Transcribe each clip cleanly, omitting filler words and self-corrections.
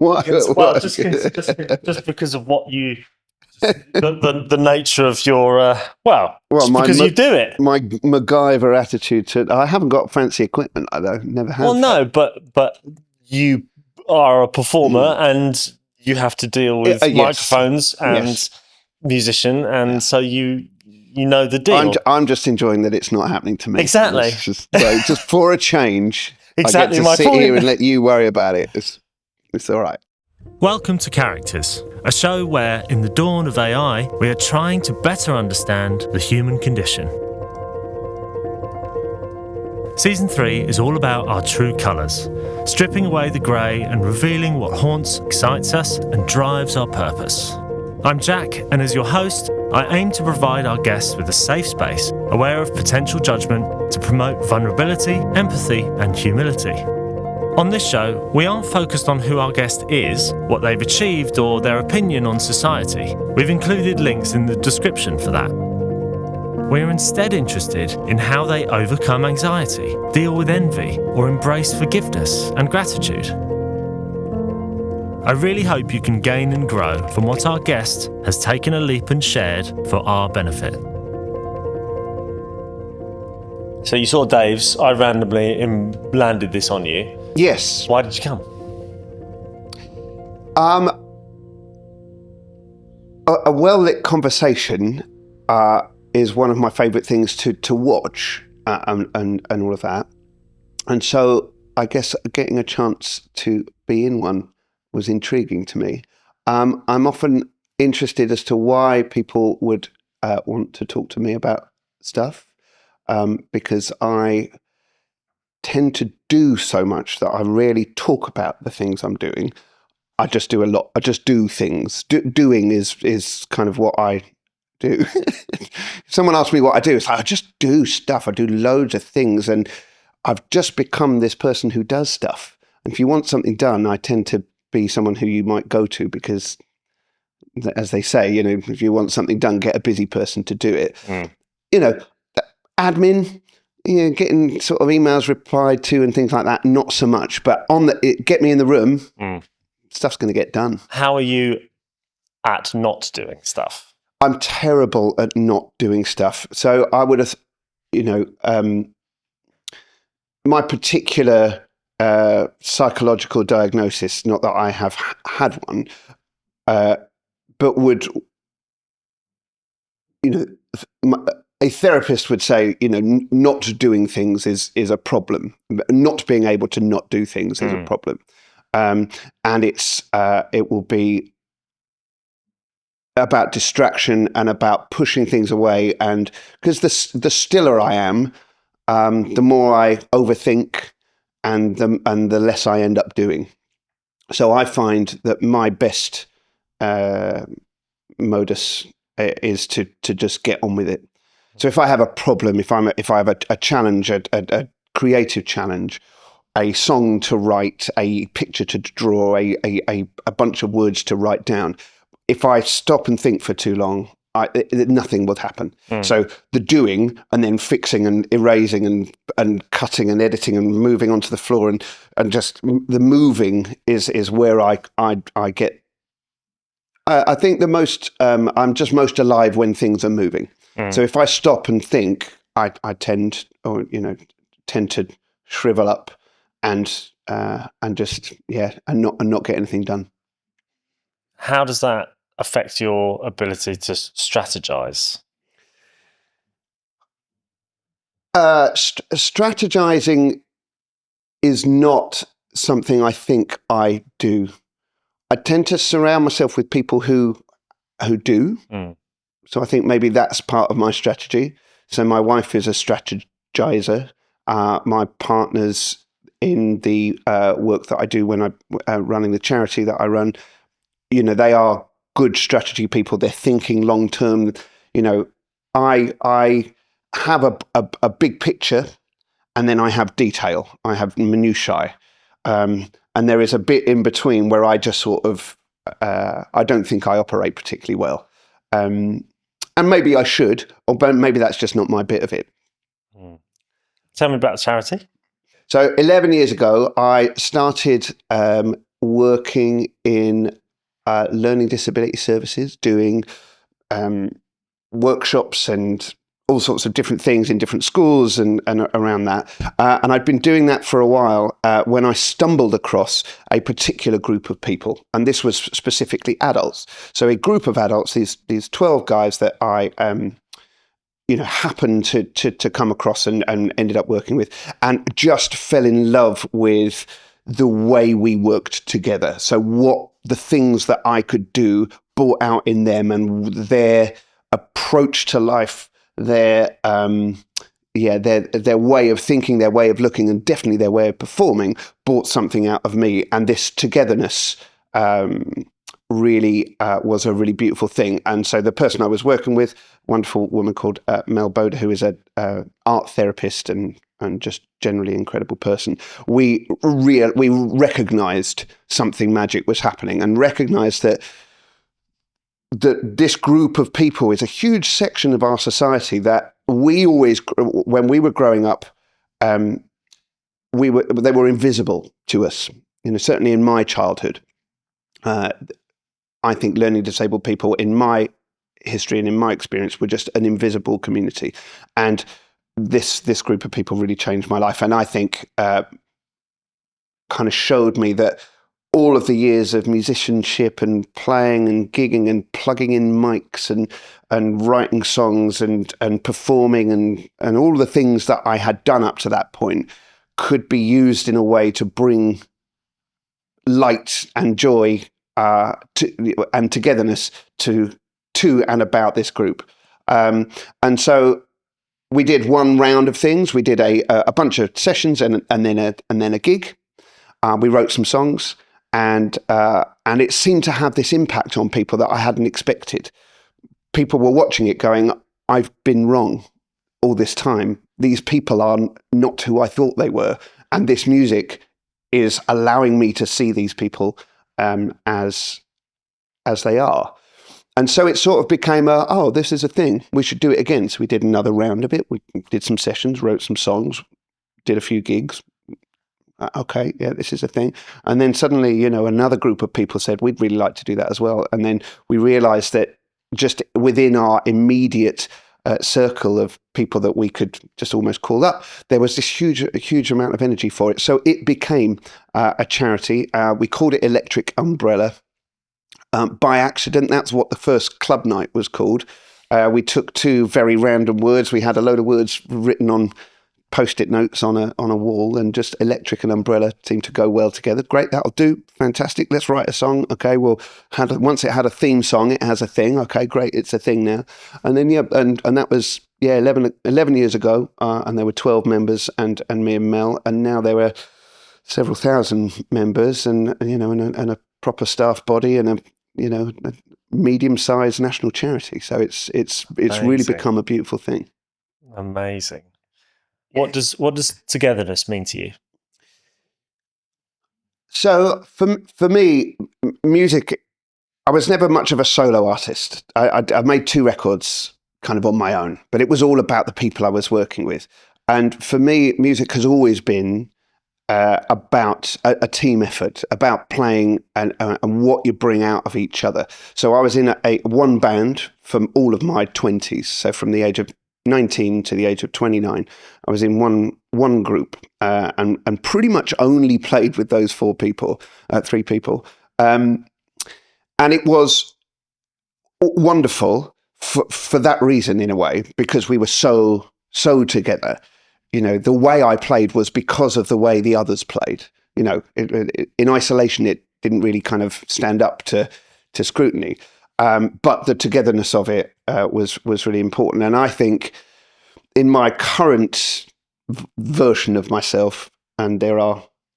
Well, just because of what you, the nature of your, just because you do it. My MacGyver attitude I haven't got fancy equipment, though. Never have. Well, no, but you are a performer and you have to deal with microphones and musician, and so you know the deal. I'm just enjoying that it's not happening to me. Exactly. Just for a change. Exactly I get to my sit point. here and let you worry about it. It's all right. Welcome to Characters, a show where, in the dawn of AI, we are trying to better understand the human condition. Season 3 is all about our true colours, stripping away the grey and revealing what haunts, excites us and drives our purpose. I'm Jack, and as your host, I aim to provide our guests with a safe space, aware of potential judgment, to promote vulnerability, empathy and humility. On this show, we aren't focused on who our guest is, what they've achieved or their opinion on society. We've included links in the description for that. We're instead interested in how they overcome anxiety, deal with envy, or embrace forgiveness and gratitude. I really hope you can gain and grow from what our guest has taken a leap and shared for our benefit. So you saw Dave's. I randomly landed this on you. Yes. Why did you come? A well-lit conversation is one of my favourite things to watch and all of that. And so I guess getting a chance to be in one was intriguing to me. I'm often interested as to why people would want to talk to me about stuff, because I tend to do so much that I rarely talk about the things I'm doing. I just do a lot. I just do things. Doing is kind of what I do. If someone asks me what I do, it's like, I just do stuff. I do loads of things, and I've just become this person who does stuff. And if you want something done, I tend to be someone who you might go to, because, as they say, if you want something done, get a busy person to do it. Admin, getting sort of emails replied to and things like that, not so much. But get me in the room, stuff's going to get done. How are you at not doing stuff? I'm terrible at not doing stuff. So I would have, my particular psychological diagnosis, not that I have had one, but would, a therapist would say, not doing things is a problem. Not being able to not do things is a problem. And it will be about distraction and about pushing things away. And because the stiller I am, the more I overthink and the less I end up doing. So I find that my best modus is to just get on with it. So if I have a problem, if I have a challenge, a creative challenge, a song to write, a picture to draw, a bunch of words to write down, if I stop and think for too long, nothing will happen. So the doing and then fixing and erasing and cutting and editing and moving onto the floor and just the moving is where I get. I think the most I'm just most alive when things are moving. So if I stop and think, I tend to shrivel up and just and not get anything done. How does that affect your ability to strategize? Strategizing is not something I think I do. I tend to surround myself with people who do. So I think maybe that's part of my strategy. So my wife is a strategizer. My partners in the work that I do when I'm running the charity that I run, they are good strategy people. They're thinking long term. I have a big picture, and then I have detail. I have minutiae, and there is a bit in between where I just sort of I don't think I operate particularly well. And maybe I should, or maybe that's just not my bit of it. Tell me about the charity. So 11 years ago, I started working in learning disability services, doing workshops and all sorts of different things in different schools and around that. And I'd been doing that for a while when I stumbled across a particular group of people. And this was specifically adults. So a group of adults, these 12 guys that I happened to come across and ended up working with, and just fell in love with the way we worked together. So what the things that I could do brought out in them, and their approach to life, their way of thinking, their way of looking, and definitely their way of performing brought something out of me. And this togetherness really was a really beautiful thing. And so the person I was working with, wonderful woman called Mel Boda, who is an art therapist and just generally incredible person, we recognized something magic was happening, and recognized that this group of people is a huge section of our society that we always, when we were growing up, they were invisible to us. Certainly in my childhood, I think learning disabled people, in my history and in my experience, were just an invisible community. And this group of people really changed my life, and I think kind of showed me that all of the years of musicianship and playing and gigging and plugging in mics and writing songs and performing and all the things that I had done up to that point could be used in a way to bring light and joy and togetherness to and about this group. And so we did one round of things. We did a bunch of sessions and then a gig. We wrote some songs. And it seemed to have this impact on people that I hadn't expected. People were watching it going, I've been wrong all this time. These people are not who I thought they were. And this music is allowing me to see these people as they are. And so it sort of became this is a thing. We should do it again. So we did another round of it. We did some sessions, wrote some songs, did a few gigs. Okay, yeah, this is a thing. And then suddenly, another group of people said, we'd really like to do that as well. And then we realized that just within our immediate circle of people that we could just almost call up, there was this huge amount of energy for it. So it became a charity. We called it Electric Umbrella. By accident, that's what the first club night was called. We took two very random words. We had a load of words written on Post-it notes on a wall, and just electric and umbrella seemed to go well together. Great, that'll do. Fantastic. Let's write a song. Okay, well, once it had a theme song, it has a thing. Okay, great, it's a thing now. And then and that was 11 years ago, and there were 12 members and me and Mel, and now there were several thousand members, and and a proper staff body, and a medium-sized national charity. So it's really become a beautiful thing. Amazing. What does togetherness mean to you? So for me, music, I was never much of a solo artist. I made 2 records kind of on my own, but it was all about the people I was working with. And for me, music has always been about a team effort, about playing and what you bring out of each other. So I was in one band from all of my 20s. So from the age of 19 to the age of 29, I was in one group and pretty much only played with those 3 people. And it was wonderful for that reason, in a way, because we were so together. The way I played was because of the way the others played. In isolation, it didn't really kind of stand up to scrutiny. But the togetherness of it was really important. And I think in my current version of myself, and there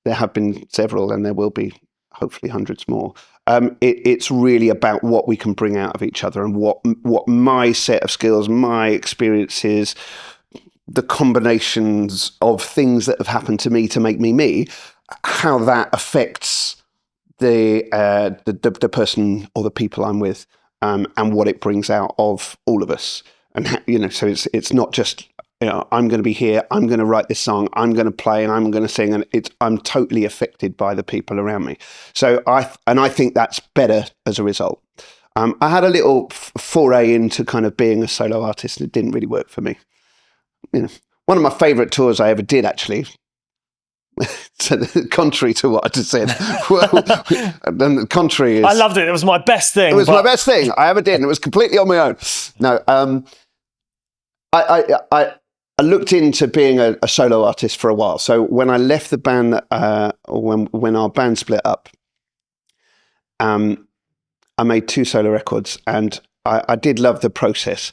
have been several, and there will be hopefully hundreds more, it's really about what we can bring out of each other, and what my set of skills, my experiences, the combinations of things that have happened to me to make me, how that affects the person or the people I'm with, and what it brings out of all of us. And so it's not just I'm going to be here, I'm going to write this song, I'm going to play, and I'm going to sing, and I'm totally affected by the people around me. So I think that's better as a result. I had a little foray into kind of being a solo artist, and it didn't really work for me. One of my favourite tours I ever did, actually. So contrary to what I just said, then the contrary is. I loved it. It was my best thing. It was my best thing I ever did, and it was completely on my own. No, I looked into being a solo artist for a while. So when I left the band, when our band split up, I made 2 solo records, and I did love the process,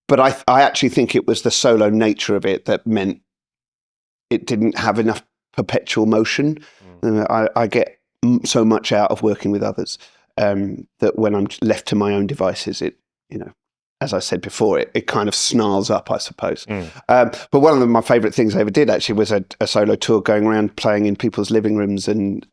but I actually think it was the solo nature of it that meant it didn't have enough perpetual motion. I get so much out of working with others that when I'm left to my own devices, it, as I said before, it kind of snarls up, I suppose. But one of my favourite things I ever did actually was a solo tour, going around playing in people's living rooms and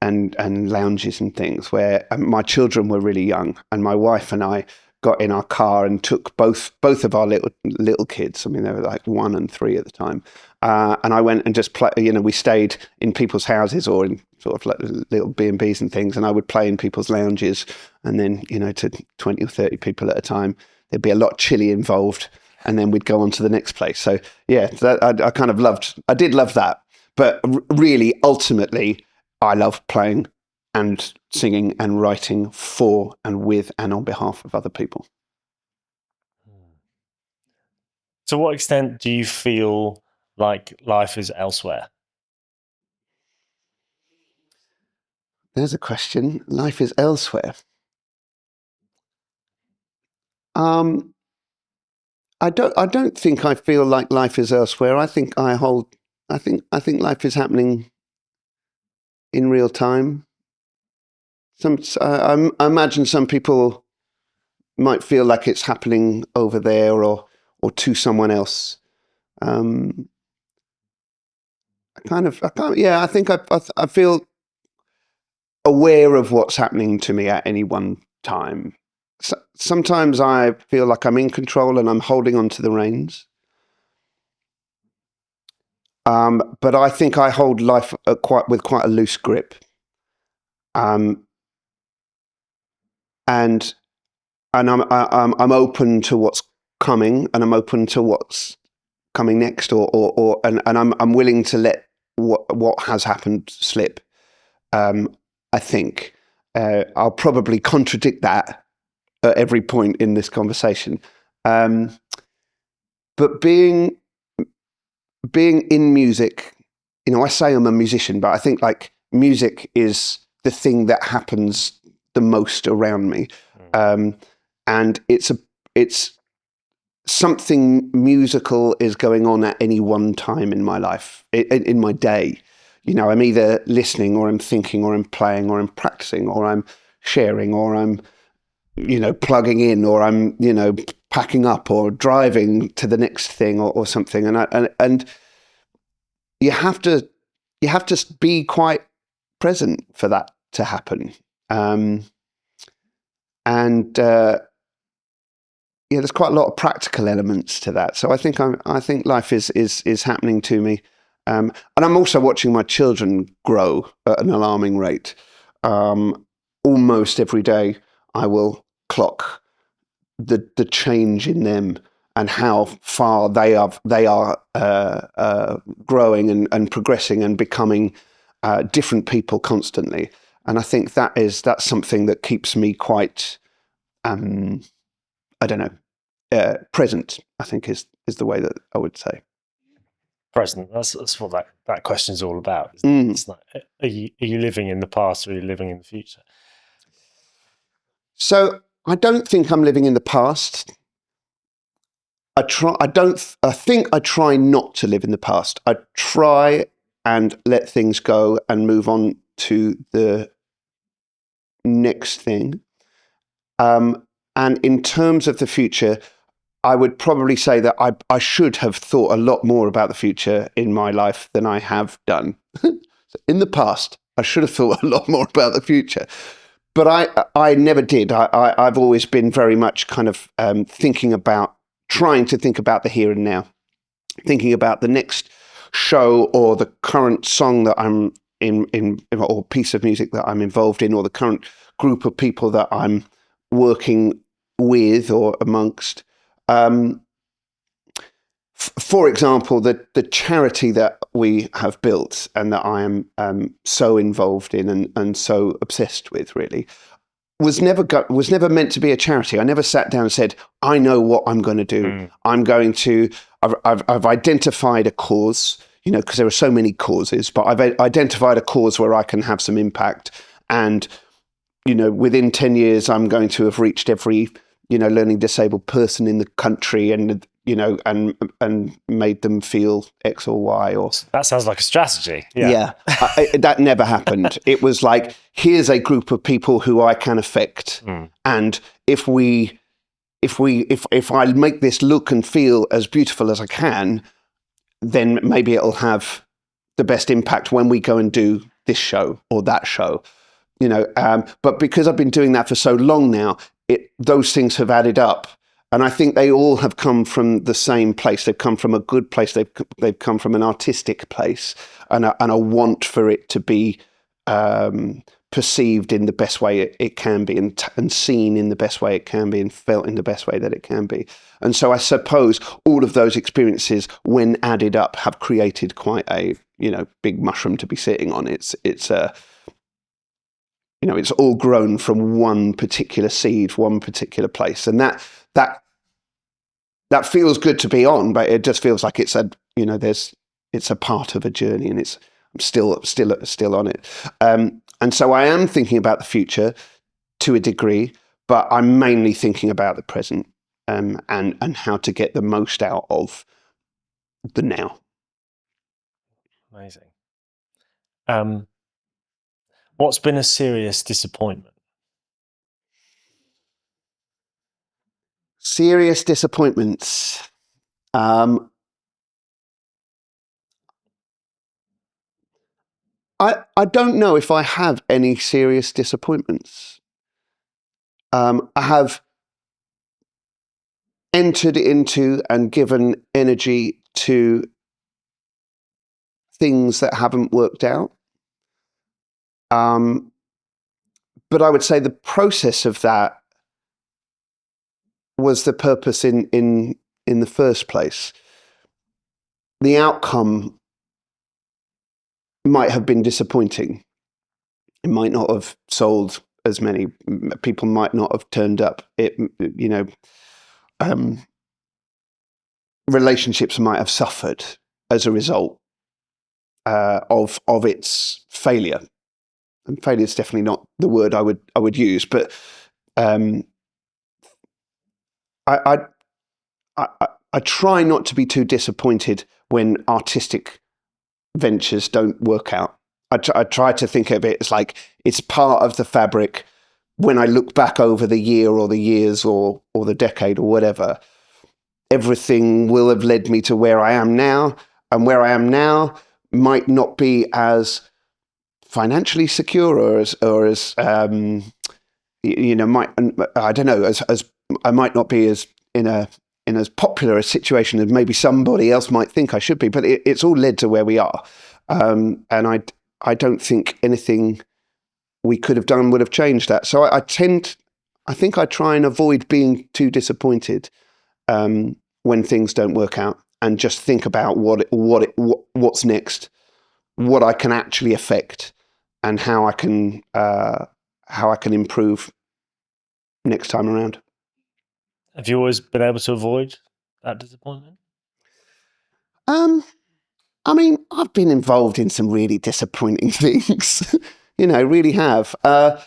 lounges and things, where my children were really young, and my wife and I got in our car and took both of our little kids. I mean, they were like 1 and 3 at the time. And I went and just play. We stayed in people's houses or in sort of like little B&Bs and things, and I would play in people's lounges, and then to 20 or 30 people at a time. There'd be a lot of chili involved, and then we'd go on to the next place. So yeah, I kind of loved. I did love that, but really, ultimately, I love playing and singing and writing for and with and on behalf of other people. To what extent do you feel like life is elsewhere? There's a question. Life is elsewhere. I don't think I feel like life is elsewhere. I think life is happening in real time. I imagine some people might feel like it's happening over there or to someone else. I think I feel aware of what's happening to me at any one time. Sometimes I feel like I'm in control and I'm holding on to the reins. But I think I hold life with quite a loose grip. And I'm open to what's coming, and I'm open to what's coming next, and I'm willing to let what has happened slip. I think I'll probably contradict that at every point in this conversation. But being in music, I say I'm a musician, but I think like music is the thing that happens the most around me. And it's something musical is going on at any one time in my life, in my day. I'm either listening, or I'm thinking, or I'm playing, or I'm practicing, or I'm sharing, or I'm, plugging in, or I'm, packing up, or driving to the next thing, or something. And you have to be quite present for that to happen. There's quite a lot of practical elements to that. So I think life is happening to me, and I'm also watching my children grow at an alarming rate. Almost every day, I will clock the change in them and how far they are growing and progressing and becoming different people constantly. And I think that's something that keeps me quite. Present, I think is the way that I would say. Present. That's what that question is all about. It's like, are you living in the past, or are you living in the future? So I don't think I'm living in the past. I think I try not to live in the past. I try and let things go and move on to the next thing. And in terms of the future, I would probably say that I should have thought a lot more about the future in my life than I have done. In the past, I should have thought a lot more about the future. But I never did. I've always been very much kind of thinking about trying to think about the here and now, thinking about the next show or the current song that I'm in or piece of music that I'm involved in, or the current group of people that I'm working with or amongst. For example, the charity that we have built and that I am so involved in and so obsessed with, really, was never meant to be a charity. I never sat down and said, I know what I'm going to do. I've identified a cause, because there are so many causes, but I've identified a cause where I can have some impact. And, within 10 years, I'm going to have reached every, learning disabled person in the country and made them feel X or Y. Or that sounds like a strategy. Yeah. That never happened. It was like, here's a group of people who I can affect, and if I make this look and feel as beautiful as I can, then maybe it'll have the best impact when we go and do this show or that show. But because I've been doing that for so long now, those things have added up. And I think they all have come from the same place. They've come from a good place. They've come from an artistic place and a want for it to be perceived in the best way it can be, and seen in the best way it can be, and felt in the best way that it can be. And so I suppose all of those experiences, when added up, have created quite a big mushroom to be sitting on. It's all grown from one particular seed, one particular place, and that feels good to be on, but it just feels like it's a part of a journey, and I'm still on it. And so I am thinking about the future to a degree, but I'm mainly thinking about the present, and how to get the most out of the now. Amazing. What's been a serious disappointment? Serious disappointments. I don't know if I have any serious disappointments. I have entered into and given energy to things that haven't worked out. But I would say the process of that was the purpose in the first place. The outcome might have been disappointing. It might not have sold as many. People might not have turned up. Relationships might have suffered as a result of its failure. And failure is definitely not the word I would use, but I try not to be too disappointed when artistic ventures don't work out. I try to think of it as like it's part of the fabric. When I look back over the year or the years or the decade or whatever, everything will have led me to where I am now, and where I am now might not be as financially secure or as I don't know, as I might not be as in as popular a situation as maybe somebody else might think I should be, but it's all led to where we are. And I don't think anything we could have done would have changed that. So I think I try and avoid being too disappointed when things don't work out, and just think about what's next, what I can actually affect, and how I can improve next time around. Have you always been able to avoid that disappointment? I mean, I've been involved in some really disappointing things, really have. I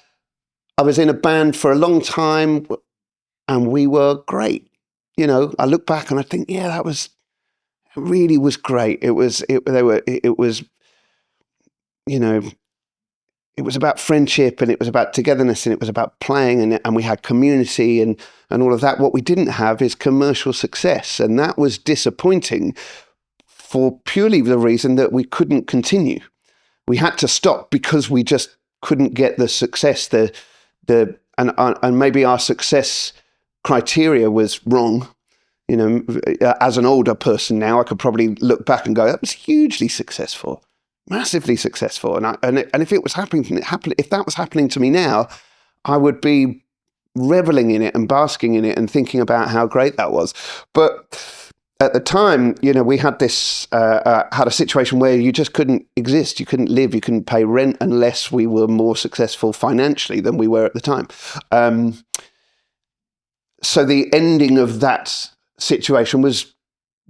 was in a band for a long time, and we were great. I look back and I think, yeah, it really was great. It was about friendship, and it was about togetherness, and it was about playing, and we had community and all of that. What we didn't have is commercial success, and that was disappointing for purely the reason that we couldn't continue. We had to stop because we just couldn't get the success. And maybe our success criteria was wrong. as an older person now, I could probably look back and go, that was hugely successful, massively successful. And if it was if that was happening to me now, I would be reveling in it and basking in it and thinking about how great that was. But at the time, we had this had a situation where you just couldn't exist, you couldn't live, you couldn't pay rent unless we were more successful financially than we were at the time. So the ending of that situation was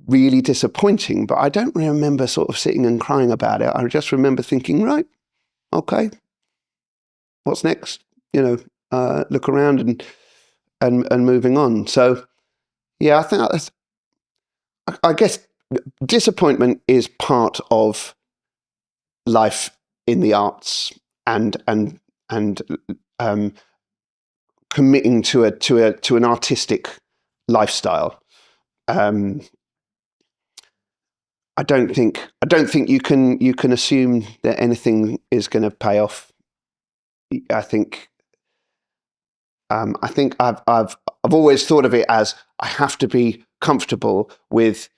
really disappointing, but I don't remember sort of sitting and crying about it. I just remember thinking, right, okay, what's next? Look around and moving on. So yeah, I think I guess disappointment is part of life in the arts and committing to an artistic lifestyle. I don't think you can assume that anything is going to pay off. I think I've always thought of it as I have to be comfortable with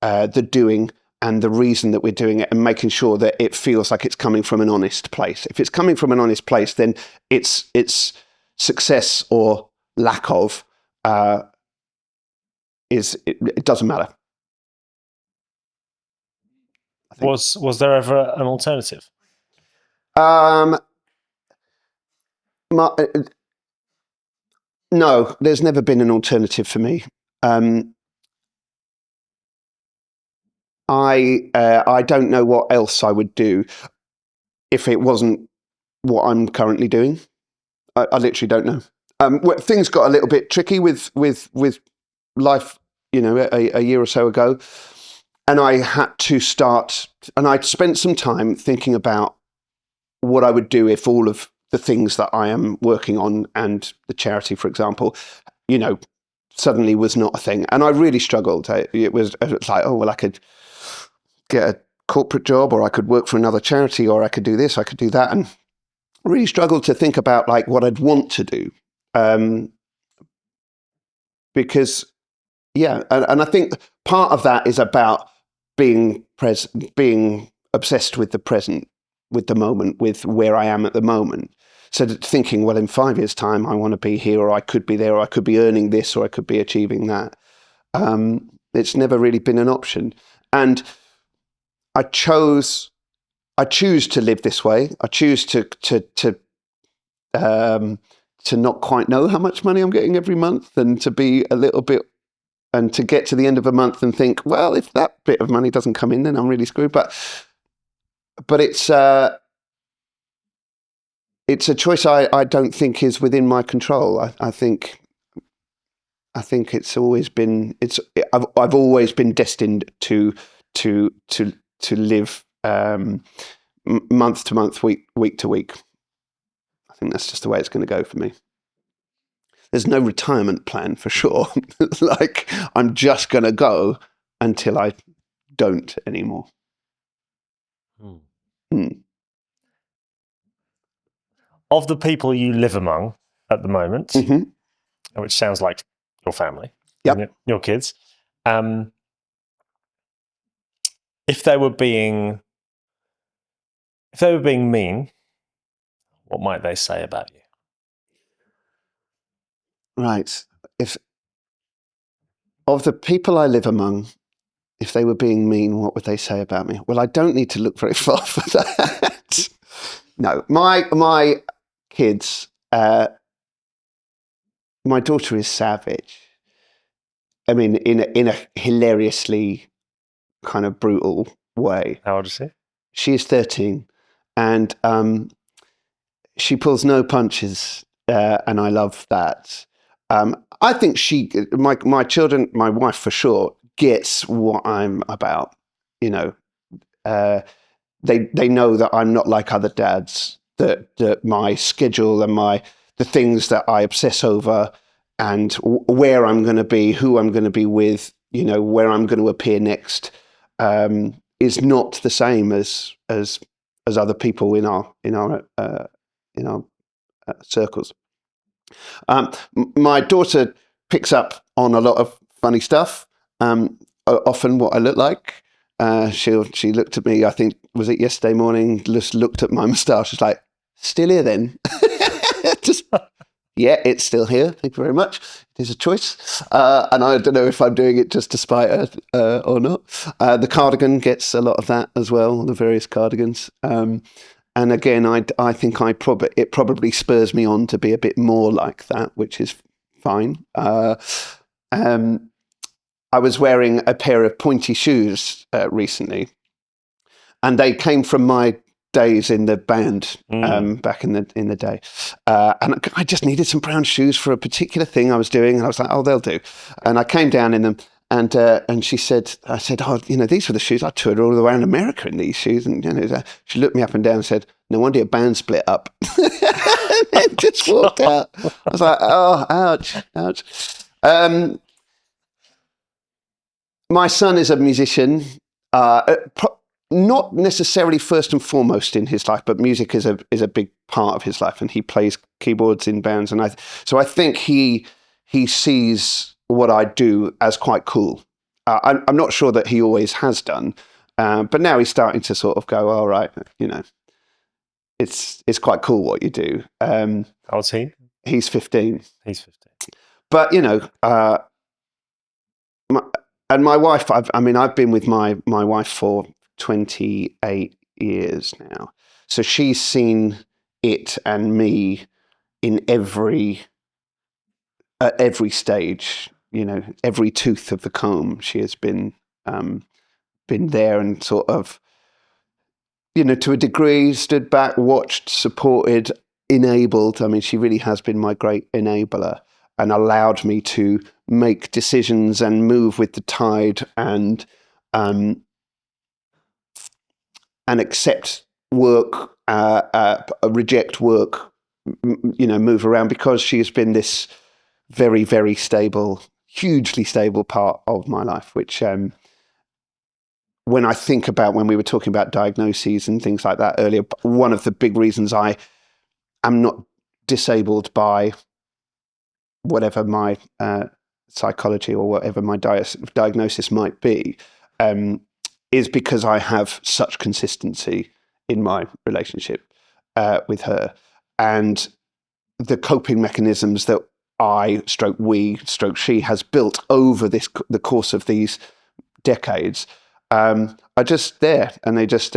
the doing and the reason that we're doing it, and making sure that it feels like it's coming from an honest place. If it's coming from an honest place, then it's success or lack of it doesn't matter. Was there ever an alternative? No, there's never been an alternative for me. I don't know what else I would do if it wasn't what I'm currently doing. I literally don't know. Things got a little bit tricky with life, a year or so ago, and I had to start. And I'd spent some time thinking about what I would do if all of the things that I am working on and the charity, for example, suddenly was not a thing. And I really struggled. It was like, oh, well, I could get a corporate job, or I could work for another charity, or I could do this, I could do that. And I really struggled to think about like what I'd want to do. Because, yeah, and I think part of that is about being obsessed with the present, with the moment, with where I am at the moment. So that thinking, well, in 5 years' time, I want to be here, or I could be there, or I could be earning this, or I could be achieving that. It's never really been an option. And I choose to live this way. I choose to not quite know how much money I'm getting every month, and to be a little bit, and to get to the end of a month and think, well, if that bit of money doesn't come in, then I'm really screwed. But it's a choice I don't think is within my control. I think it's always been I've always been destined to live month to month, week to week. I think that's just the way it's going to go for me. There's no retirement plan for sure. Like, I'm just going to go until I don't anymore. Of the people you live among at the moment, mm-hmm. which sounds like your family, yep. Your kids, if they were being mean, what might they say about you? Right. If of the people I live among, if they were being mean, what would they say about me? Well, I don't need to look very far for that. No, my kids, my daughter is savage. I mean, in a hilariously kind of brutal way. How old is she? She is 13, and she pulls no punches, and I love that. I think my children, my wife for sure, gets what I'm about. They know that I'm not like other dads. That my schedule and the things that I obsess over, and where I'm going to be, who I'm going to be with, where I'm going to appear next, is not the same as other people in our circles. My daughter picks up on a lot of funny stuff. Often what I look like. She looked at me, I think, was it yesterday morning, just looked at my moustache, was like, still here then? Just, yeah, it's still here. Thank you very much. It is a choice. And I don't know if I'm doing it just to spite her or not. The cardigan gets a lot of that as well, the various cardigans. And again, I think it probably spurs me on to be a bit more like that, which is fine. I was wearing a pair of pointy shoes recently, and they came from my days in the band back in the day. And I just needed some brown shoes for a particular thing I was doing, and I was like, oh, they'll do. And I came down in them, and she said, I said, oh, these were the shoes I toured all around America in these shoes. And she looked me up and down and said, no wonder your band split up. And just walked out. I was like, oh, ouch. My son is a musician, not necessarily first and foremost in his life, but music is a big part of his life, and he plays keyboards in bands. And so I think he sees what I do as quite cool. I'm not sure that he always has done, but now he's starting to sort of go, all right, it's quite cool what you do. How old's he? He's 15. He's 15. But and my wife, I've been with my wife for 28 years now. So she's seen it and me in every stage, every tooth of the comb. She has been there and sort of, to a degree, stood back, watched, supported, enabled. I mean, she really has been my great enabler and allowed me to make decisions and move with the tide and accept work, reject work, move around, because she has been this very, very stable, hugely stable part of my life, which when I think about when we were talking about diagnoses and things like that earlier, one of the big reasons I am not disabled by whatever my psychology or whatever my diagnosis might be, is because I have such consistency in my relationship with her, and the coping mechanisms that she has built over the course of these decades are just there, and they just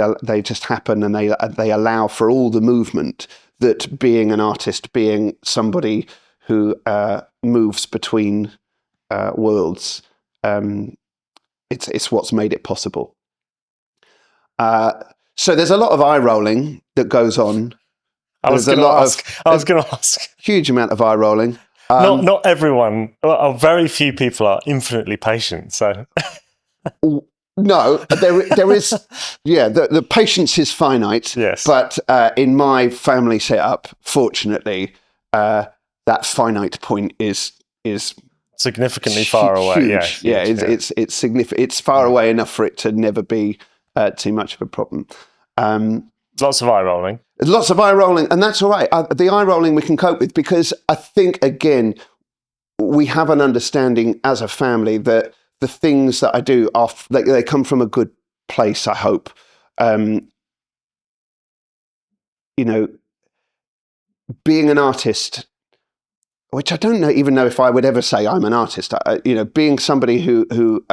happen, and they allow for all the movement that being an artist, being somebody who moves between worlds, it's what's made it possible. So there's a lot of eye rolling that goes on. I was going to ask. Huge amount of eye rolling. Not everyone. Well, very few people are infinitely patient. So no, there is. Yeah, the patience is finite. Yes, but in my family setup, fortunately, that finite point is significantly far away. Huge. Yeah, it's significant. It's far away enough for it to never be too much of a problem. Lots of eye rolling. Lots of eye rolling, and that's all right. The eye rolling we can cope with, because I think, again, we have an understanding as a family that the things that I do they come from a good place, I hope. Being an artist, which I don't even know if I would ever say I'm an artist. Being somebody who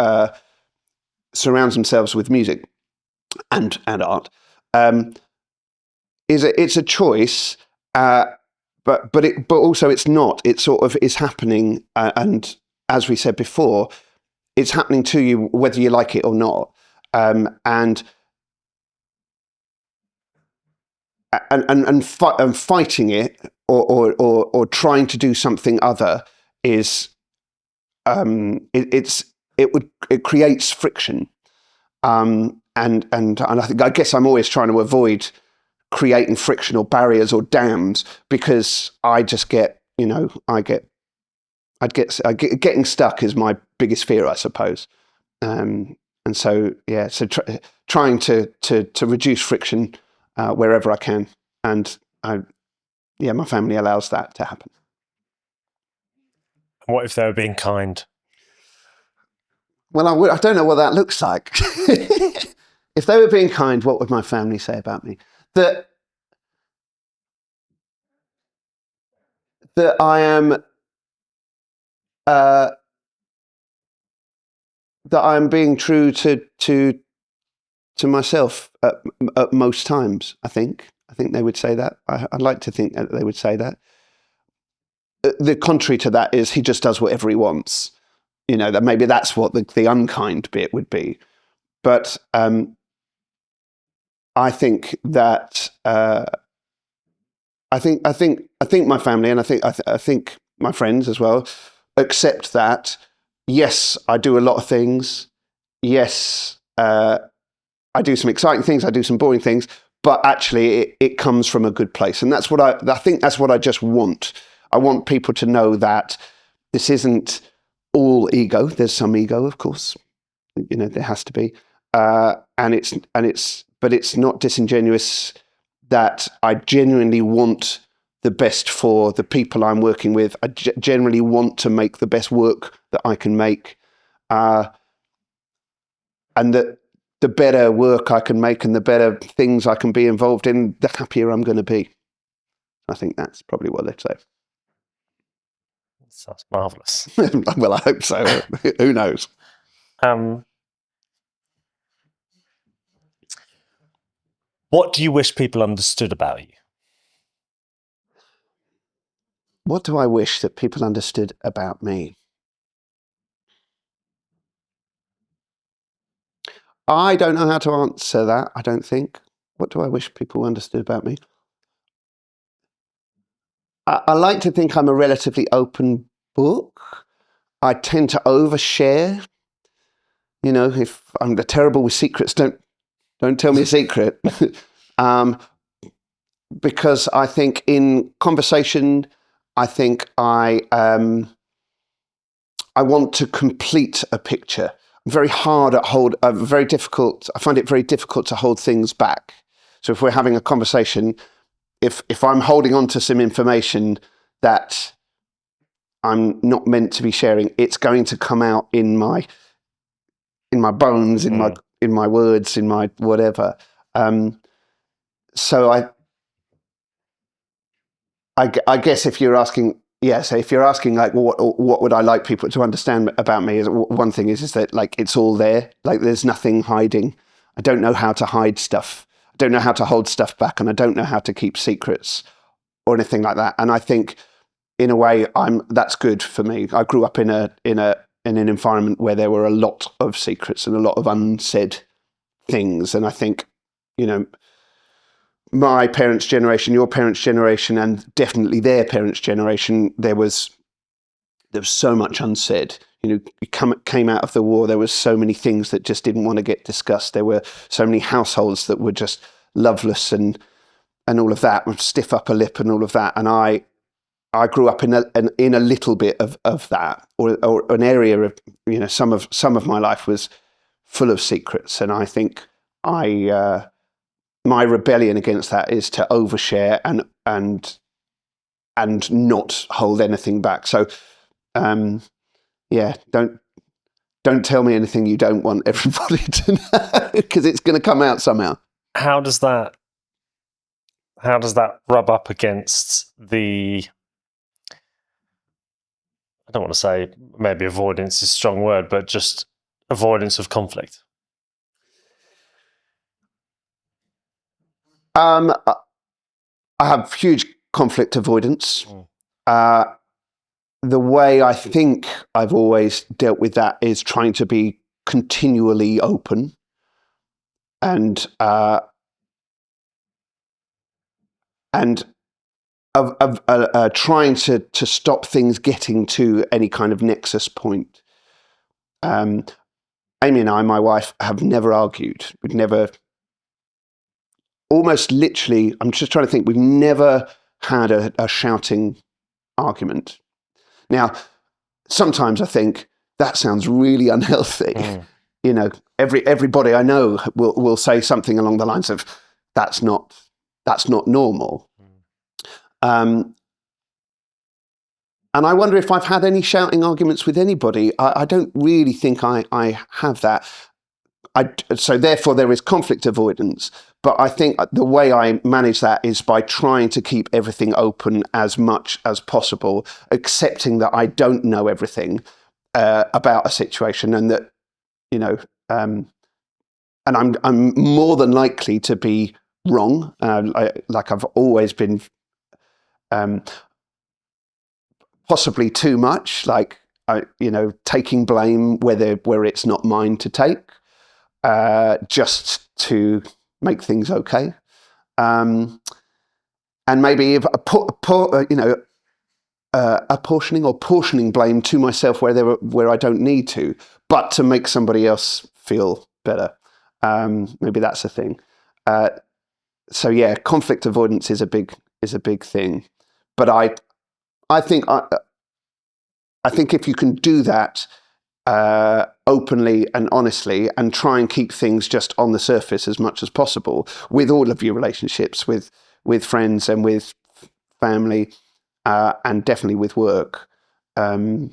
surrounds themselves with music and art, it's a choice, but also it's not. It sort of is happening, and as we said before, it's happening to you whether you like it or not, and fighting it or trying to do something other is it creates friction, and I guess I'm always trying to avoid creating friction or barriers or dams, because I just getting stuck is my biggest fear, I suppose. And so trying to reduce friction wherever I can, and my family allows that to happen. What if they were being kind? Well, I don't know what that looks like. If they were being kind, what would my family say about me? That I am that I'm being true to myself at most times. I think they would say that. I'd like to think that they would say that. The contrary to that is he just does whatever he wants. That maybe that's what the unkind bit would be. But I think that I think my family, and I think my friends as well, accept that. Yes, I do a lot of things. Yes, I do some exciting things. I do some boring things. But actually, it comes from a good place, and that's what I think. That's what I just want. I want people to know that this isn't all ego. There's some ego, of course. There has to be, but it's not disingenuous. That I genuinely want the best for the people I'm working with. I generally want to make the best work that I can make, and that the better work I can make and the better things I can be involved in, the happier I'm going to be. I think that's probably what they'd say. Sounds marvellous. Well, I hope so. Who knows? What do you wish people understood about you? What do I wish that people understood about me? I don't know how to answer that, I don't think. What do I wish people understood about me? I like to think I'm a relatively open book. I tend to overshare. If I'm terrible with secrets, don't tell me a secret. Because I think in conversation, I think I want to complete a picture. I'm very hard at very difficult. I find it very difficult to hold things back. So if we're having a conversation, if I'm holding on to some information that I'm not meant to be sharing, it's going to come out in my bones, in my words, in my whatever. So I guess if you're asking, so if you're asking like what would I like people to understand about me, is one thing is that like it's all there, like there's nothing hiding. I don't know how to hide stuff. I don't know how to hold stuff back, and I don't know how to keep secrets or anything like that. And I think in a way that's good for me. I grew up in an environment where there were a lot of secrets and a lot of unsaid things, and I think my parents' generation, your parents' generation, and definitely their parents' generation, there was so much unsaid. You came out of the war, there was so many things that just didn't want to get discussed. There were so many households that were just loveless and all of that, with stiff upper lip and all of that. And I grew up in a little bit of that, or an area of some of my life was full of secrets, and I think my rebellion against that is to overshare and not hold anything back. So, don't tell me anything you don't want everybody to know, because it's going to come out somehow. How does that rub up against the? I don't want to say maybe avoidance is a strong word, but just avoidance of conflict. I have huge conflict avoidance. The way I think I've always dealt with that is trying to be continually open and trying to stop things getting to any kind of nexus point. Amy and I, my wife, have never argued. We've never, almost literally, I'm just trying to think, we've never had a shouting argument. Now, sometimes I think that sounds really unhealthy. Everybody I know will say something along the lines of, that's not normal. I wonder if I've had any shouting arguments with anybody. I don't really think I have that. So therefore there is conflict avoidance. But I think the way I manage that is by trying to keep everything open as much as possible, accepting that I don't know everything about a situation, and that, and I'm more than likely to be wrong. Like I've always been, possibly too much, like taking blame where it's not mine to take, just to make things okay, and maybe apportioning or portioning blame to myself where I don't need to, but to make somebody else feel better. Maybe that's a thing. So yeah, conflict avoidance is a big thing. But I think if you can do that openly and honestly, and try and keep things just on the surface as much as possible with all of your relationships, with friends and with family, and definitely with work, that's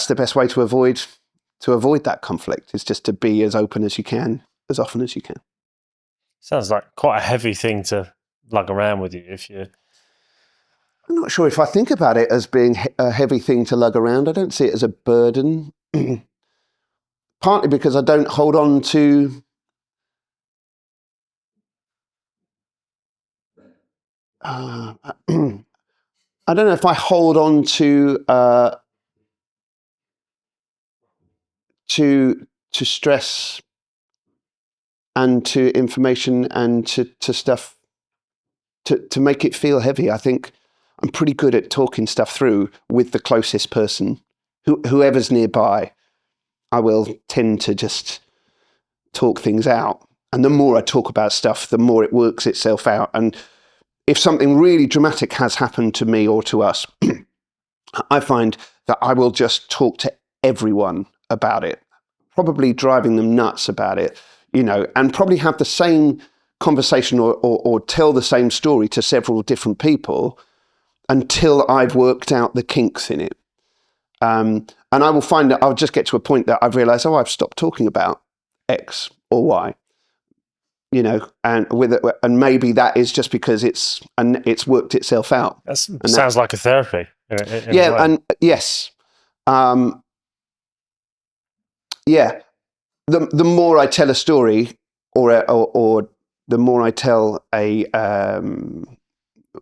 the best way to avoid that conflict, is just to be as open as you can, as often as you can. Sounds like quite a heavy thing to lug around with you if you... I'm not sure if I think about it as being a heavy thing to lug around. I don't see it as a burden. Partly because I don't hold on to I don't know if I hold on to stress and to information and to stuff to make it feel heavy. I think I'm pretty good at talking stuff through with the closest person, whoever's nearby. I will tend to just talk things out. And the more I talk about stuff, the more it works itself out. And if something really dramatic has happened to me or to us, I find that I will just talk to everyone about it, probably driving them nuts about it, and probably have the same conversation or tell the same story to several different people until I've worked out the kinks in it. And I will find that I'll just get to a point that I've realized, I've stopped talking about X or Y, and maybe that is just because it's worked itself out. That sounds like a therapy. In yeah, a way. and yes, yeah. The more I tell a story, or the more I tell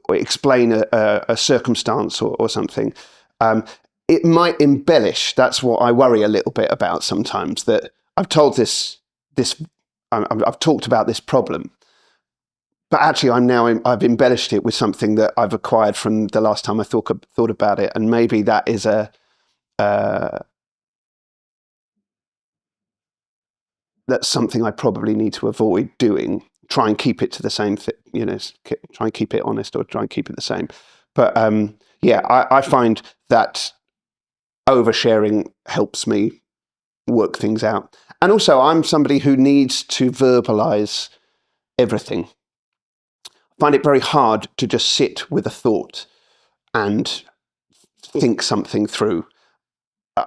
or explain a circumstance or something, it might embellish. That's what I worry a little bit about sometimes. That I've told I've talked about this problem, but actually I've embellished it with something that I've acquired from the last time I thought about it, and maybe that is that's something I probably need to avoid doing. Try and keep it to the same thing, try and keep it honest, or try and keep it the same. But I find that oversharing helps me work things out. And also, I'm somebody who needs to verbalize everything. I find it very hard to just sit with a thought and think something through.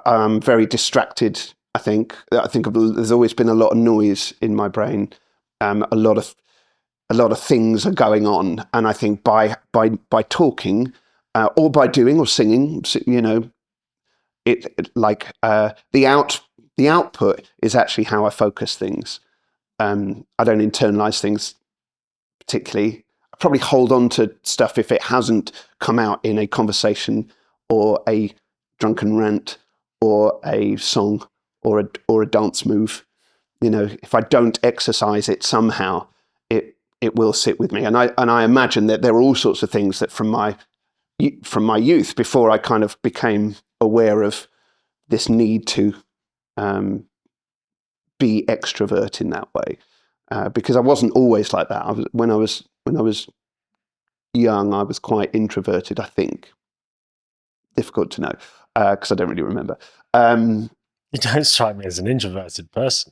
I'm very distracted. I think there's always been a lot of noise in my brain. A lot of things are going on, and I think by talking or by doing or singing, the output is actually how I focus things. I don't internalize things particularly. I probably hold on to stuff if it hasn't come out in a conversation or a drunken rant or a song or a dance move. If I don't exercise it somehow, it will sit with me. And I imagine that there are all sorts of things that from my youth, before I kind of became aware of this need to be extrovert in that way, because I wasn't always like that. When I was young, I was quite introverted, I think. Difficult to know because I don't really remember. You don't strike me as an introverted person.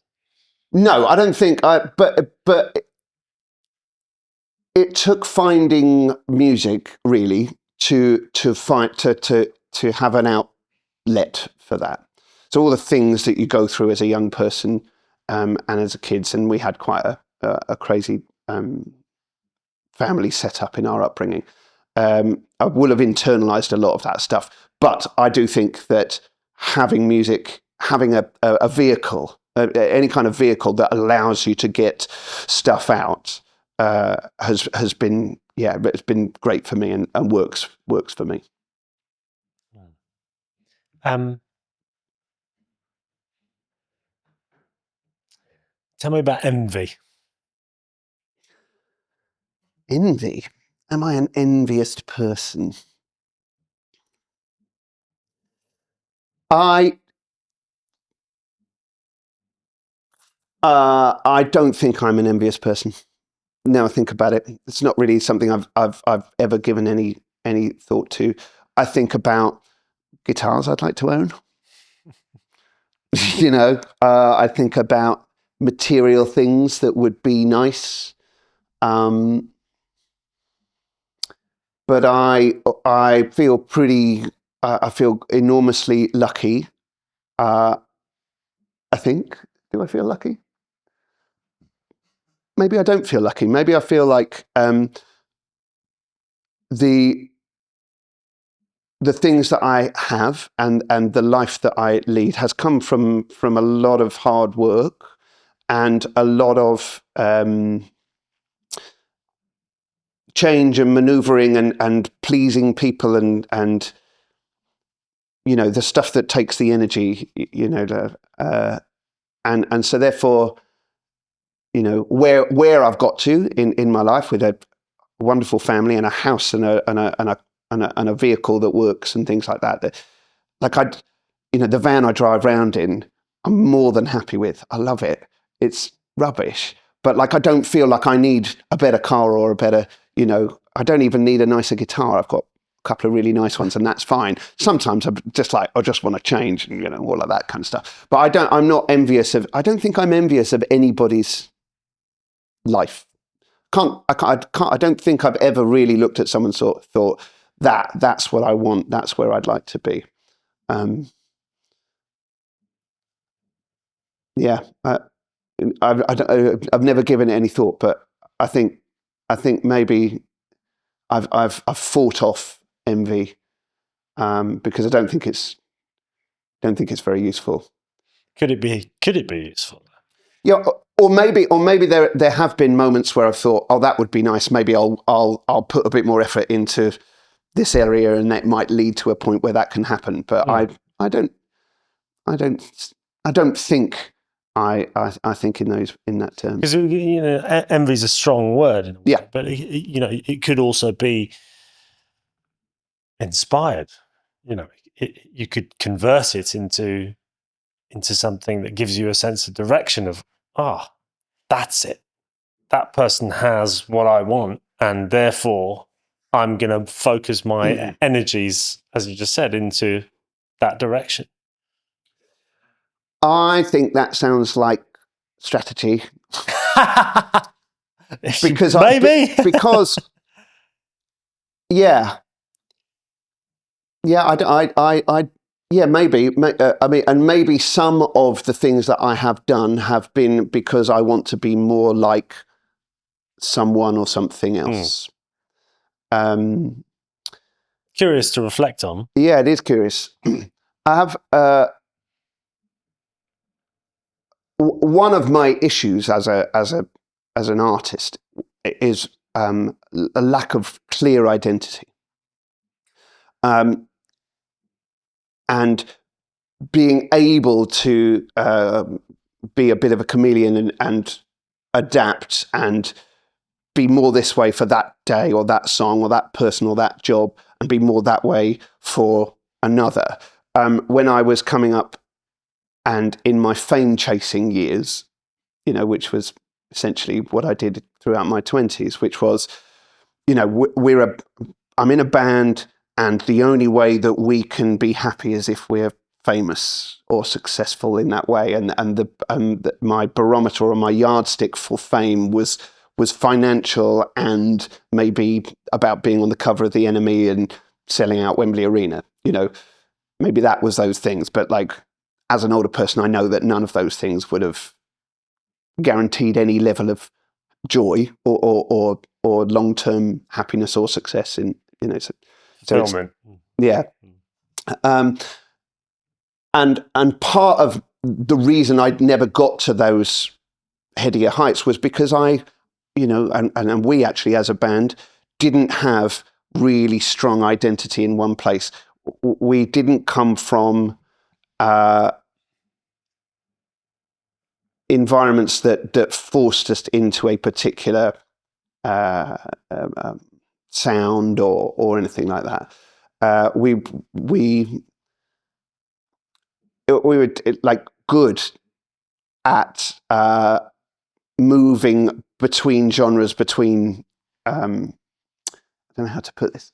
No, I don't think. But it took finding music really to have an outlet for that. So all the things that you go through as a young person and as a kids, and we had quite a crazy family set up in our upbringing. I will have internalized a lot of that stuff, but I do think that having music, having a vehicle, any kind of vehicle that allows you to get stuff out, has been, it's been great for me and works for me. Tell me about envy. Envy? Am I an envious person? I don't think I'm an envious person. Now I think about it, it's not really something I've ever given any thought to. I think about guitars I'd like to own. I think about material things that would be nice. But I feel I feel enormously lucky. I think. Do I feel lucky? Maybe I don't feel lucky. Maybe I feel like the things that I have and the life that I lead has come from a lot of hard work and a lot of change and maneuvering and pleasing people and the stuff that takes the energy, and so therefore, where I've got to in my life with a wonderful family and a house and a vehicle that works and things like that. The van I drive around in, I'm more than happy with. I love it. It's rubbish, but I don't feel like I need a better car or a better, I don't even need a nicer guitar. I've got a couple of really nice ones and that's fine. Sometimes I'm just I just want to change, all of that kind of stuff. But I don't think I'm envious of anybody's life. I don't think I've ever really looked at someone and thought that's what I want. That's where I'd like to be. I've never given it any thought, but I think maybe I've fought off envy because I don't think it's very useful. Could it be useful? Yeah, or maybe there have been moments where I've thought, oh, that would be nice. Maybe I'll put a bit more effort into this area, and that might lead to a point where that can happen. But I don't think I think in that term. Because envy is a strong word, yeah. But it could also be inspired. You could convert it into something that gives you a sense of direction of, that's it. That person has what I want, and therefore I'm going to focus my energies, as you just said, into that direction. I think that sounds like strategy. Because maybe. And maybe some of the things that I have done have been because I want to be more like someone or something else. Curious to reflect on. Yeah, it is curious. I have one of my issues as an artist is a lack of clear identity. And being able to be a bit of a chameleon and adapt and be more this way for that day or that song or that person or that job and be more that way for another. When I was coming up and in my fame chasing years, which was essentially what I did throughout my 20s, which was, I'm in a band, and the only way that we can be happy is if we're famous or successful in that way. And my barometer or my yardstick for fame was financial and maybe about being on the cover of the Enemy and selling out Wembley Arena. Maybe that was those things, but like as an older person, I know that none of those things would have guaranteed any level of joy or long-term happiness or success in Fulfillment. Yeah. And part of the reason I never got to those headier heights was because I, and we actually as a band didn't have really strong identity in one place. We didn't come from environments that forced us into a particular sound or anything like that. We were like good at moving between genres, between I don't know how to put this.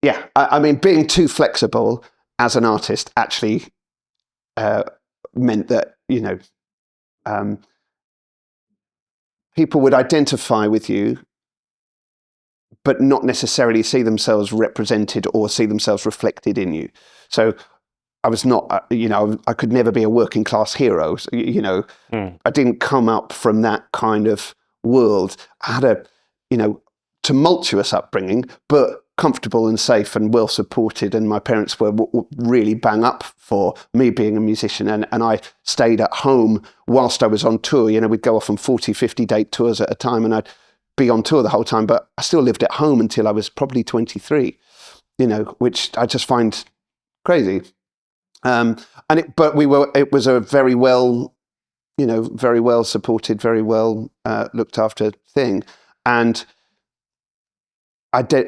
Yeah, I mean, being too flexible as an artist actually meant that people would identify with you, but not necessarily see themselves represented or see themselves reflected in you. So I was not, I could never be a working class hero. I didn't come up from that kind of world. I had a, tumultuous upbringing, but comfortable and safe and well supported. And my parents were really bang up for me being a musician. And I stayed at home whilst I was on tour. We'd go off on 40, 50 date tours at a time, and I'd be on tour the whole time, but I still lived at home until I was probably 23, which I just find crazy. It was a very well, very well supported, very well looked after thing. And I did,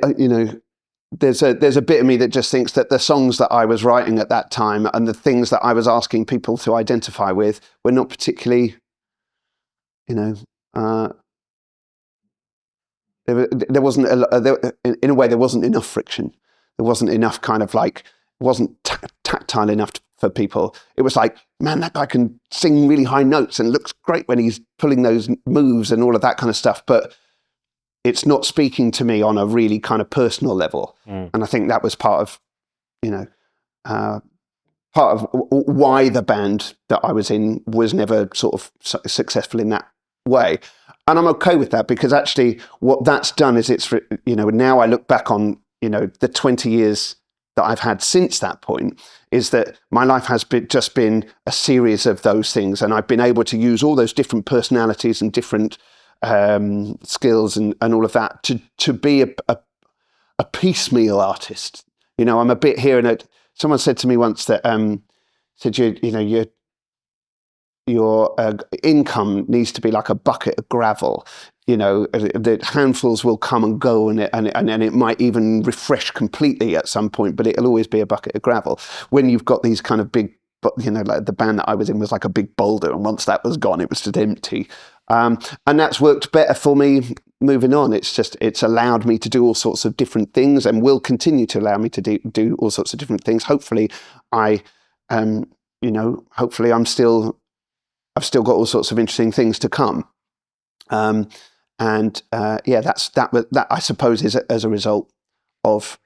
there's a bit of me that just thinks that the songs that I was writing at that time and the things that I was asking people to identify with were not particularly, there wasn't in a way there wasn't enough friction. There wasn't enough kind of like, it wasn't tactile enough for people. It was like, man, that guy can sing really high notes and looks great when he's pulling those moves and all of that kind of stuff, but it's not speaking to me on a really kind of personal level. And I think that was part of why the band that I was in was never sort of successful in that way. And I'm okay with that, because actually what that's done is now I look back on, the 20 years that I've had since that point, is that my life has just been a series of those things. And I've been able to use all those different personalities and different skills and all of that to be a piecemeal artist. I'm a bit here and it. Someone said to me once that said your income needs to be like a bucket of gravel. The handfuls will come and go, and it might even refresh completely at some point, but it'll always be a bucket of gravel. When you've got these kind of big, like the band that I was in was like a big boulder, and once that was gone, it was just empty. And that's worked better for me moving on. It's allowed me to do all sorts of different things, and will continue to allow me to do all sorts of different things. Hopefully hopefully I've still got all sorts of interesting things to come. That I suppose is as a result of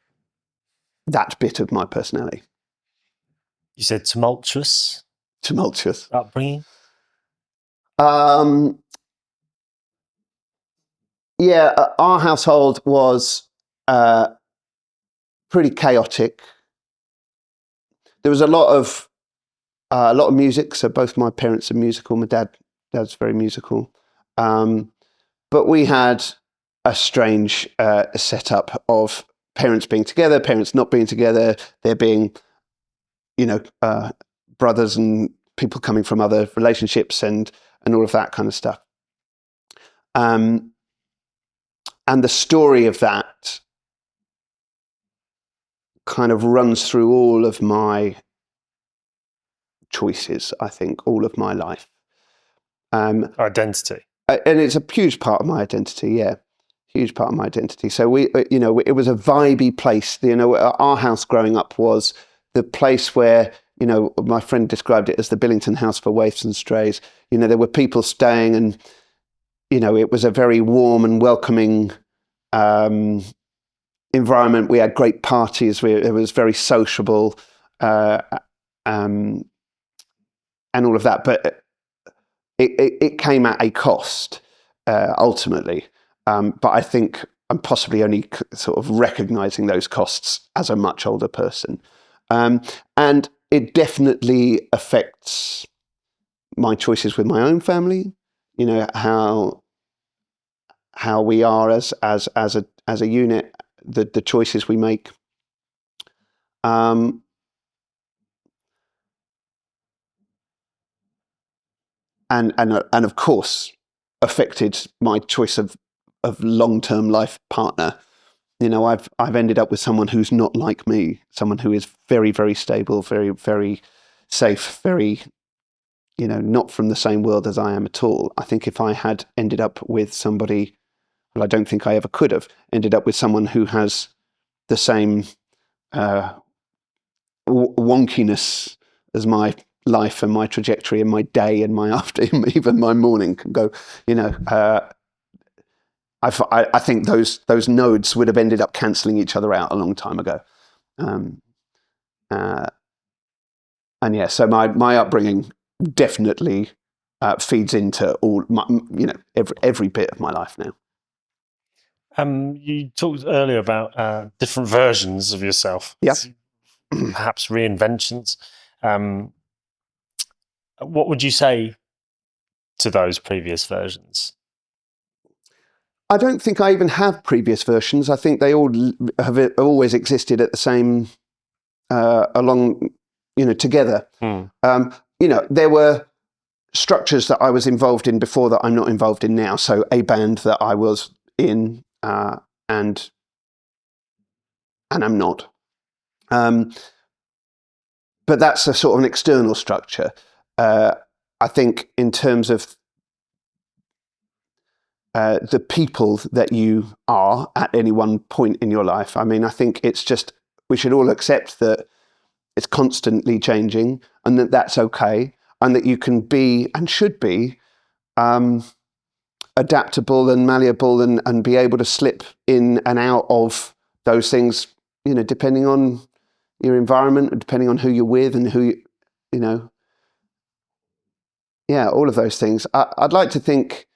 that bit of my personality. You said tumultuous upbringing. Our household was pretty chaotic. There was a lot of music. So both my parents are musical. My dad's very musical. But we had a strange setup of parents being together, parents not being together, there being, brothers and people coming from other relationships and all of that kind of stuff. And the story of that kind of runs through all of my choices, I think, all of my life. Identity. And it's a huge part of my identity, yeah. Huge part of my identity. So it was a vibey place. Our house growing up was the place where, my friend described it as the Billington House for Waifs and Strays. There were people staying, and, it was a very warm and welcoming environment. We had great parties. It was very sociable, and all of that. But it came at a cost ultimately. But I think I'm possibly only sort of recognizing those costs as a much older person, and it definitely affects my choices with my own family. You know, how we are as a unit, the choices we make. And of course affected my choice of long-term life partner. You know, I've ended up with someone who's not like me, someone who is very, very stable, very, very safe, very, you know, not from the same world as I am at all. I think if I had ended up with somebody, well, I don't think I ever could have ended up with someone who has the same wonkiness as my life and my trajectory and my day and my after, even my morning can go, you know, I think those nodes would have ended up cancelling each other out a long time ago. And yeah, so my upbringing definitely feeds into all my, you know, every bit of my life now. You talked earlier about different versions of yourself. Yeah. Perhaps reinventions. What would you say to those previous versions? I don't think I even have previous versions. I think they all have always existed at the same, along, you know, together. You know, there were structures that I was involved in before that I'm not involved in now. So a band that I was in, and I'm not. But that's a sort of an external structure. I think in terms of the people that you are at any one point in your life, I mean, I think it's just, we should all accept that it's constantly changing and that that's okay, and that you can be and should be adaptable and malleable and be able to slip in and out of those things, you know, depending on your environment and depending on who you're with and who you know. Yeah, all of those things. I'd like to think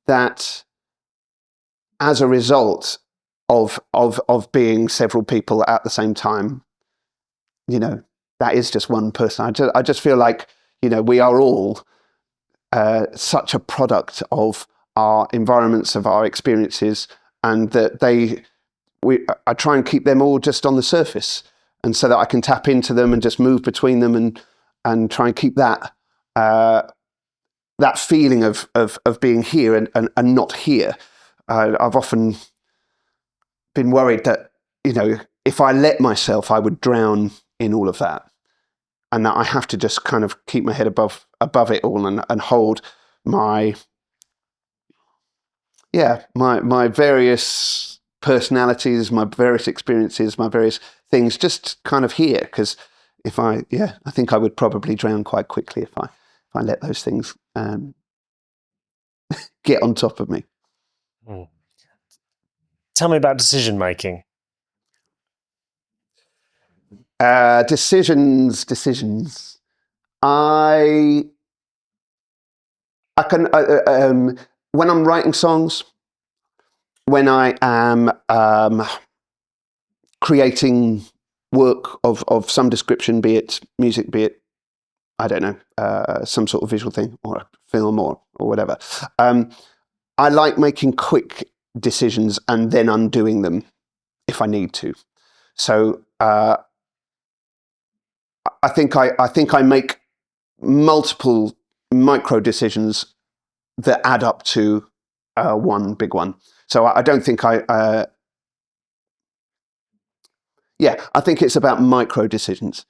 that as a result of being several people at the same time, you know, that is just one person. I just feel like, you know, we are all such a product of our environments, of our experiences, and that I try and keep them all just on the surface, and so that I can tap into them and just move between them and try and keep that that feeling of being here and not here. I've often been worried that, you know, if I let myself, I would drown in all of that, and that I have to just kind of keep my head above it all and hold my various personalities, my various experiences, my various things just kind of here, because I think I would probably drown quite quickly if I let those things get on top of me. Tell me about decision making. Decisions. I can when I'm writing songs, when I am creating work of some description, be it music, be it, I don't know, some sort of visual thing or a film or whatever. I like making quick decisions and then undoing them if I need to. So I think I make multiple micro decisions that add up to one big one. So I don't think I think it's about micro decisions.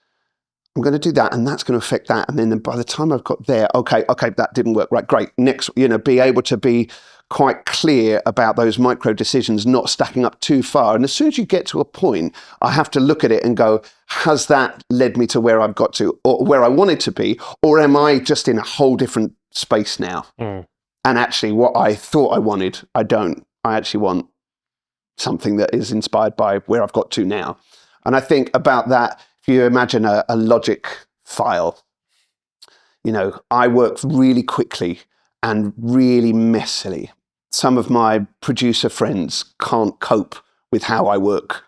I'm going to do that, and that's going to affect that. And then by the time I've got there, okay, that didn't work. Right, great. Next, you know, be able to be quite clear about those micro decisions, not stacking up too far. And as soon as you get to a point, I have to look at it and go, has that led me to where I've got to, or where I wanted to be, or am I just in a whole different space now? And actually, what I thought I wanted, I don't. I actually want something that is inspired by where I've got to now. And I think about that, if you imagine a Logic file, I work really quickly and really messily. Some of my producer friends can't cope with how I work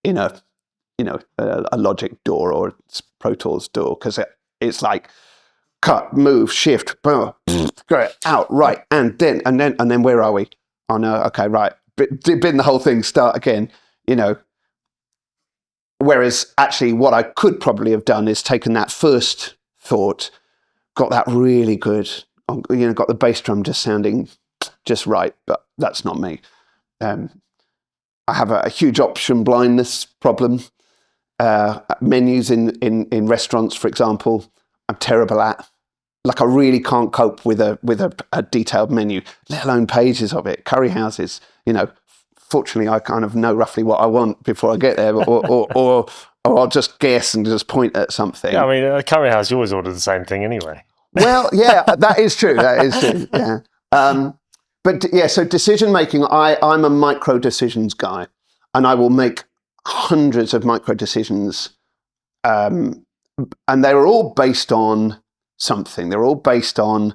in a Logic DAW or Pro Tools DAW, because it's like cut, move, shift, boom, go out, right, and then where are we? Oh no, okay, right, bin the whole thing, start again. Whereas actually, what I could probably have done is taken that first thought, got that really good, got the bass drum just sounding just right, but that's not me. I have a huge option blindness problem. Menus in restaurants, for example, I'm terrible at. Like, I really can't cope with a detailed menu, let alone pages of it. Curry houses, fortunately, I kind of know roughly what I want before I get there, or I'll just guess and just point at something. Yeah, I mean, at a curry house, you always order the same thing anyway. Well, yeah, that is true. That is true. Yeah. So decision making, I'm a micro decisions guy, and I will make hundreds of micro decisions, and they're all based on something. They're all based on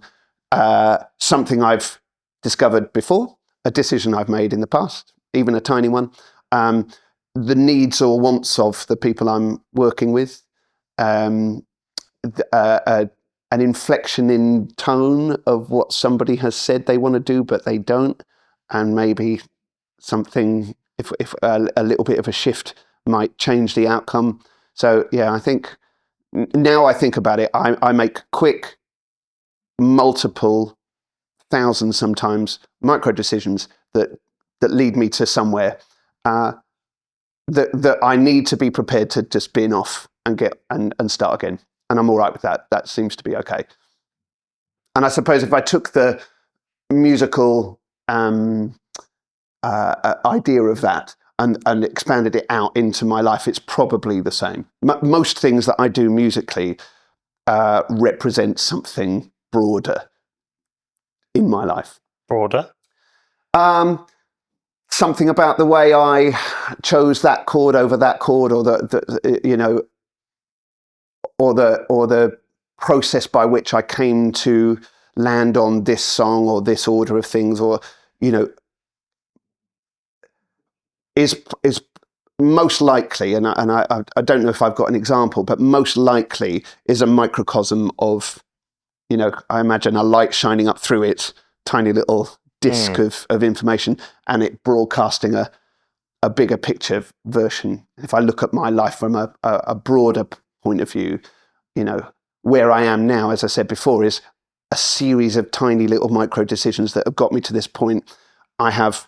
something I've discovered before, a decision I've made in the past, even a tiny one, the needs or wants of the people I'm working with, an inflection in tone of what somebody has said they want to do but they don't, and maybe something, if a little bit of a shift might change the outcome. So yeah, I think now I think about it, I make quick, multiple, thousands sometimes, micro decisions that lead me to somewhere that I need to be prepared to just bin off and get and start again. And I'm all right with that. That seems to be okay. And I suppose if I took the musical idea of that and expanded it out into my life, it's probably the same. Most things that I do musically represent something broader in my life. Broader? Something about the way I chose that chord over that chord, or the process by which I came to land on this song or this order of things, or is most likely, and I don't know if I've got an example, but most likely is a microcosm of, I imagine a light shining up through it, tiny little disc of information, and it broadcasting a bigger picture version. If I look at my life from a broader point of view, where I am now, as I said before, is a series of tiny little micro decisions that have got me to this point. I have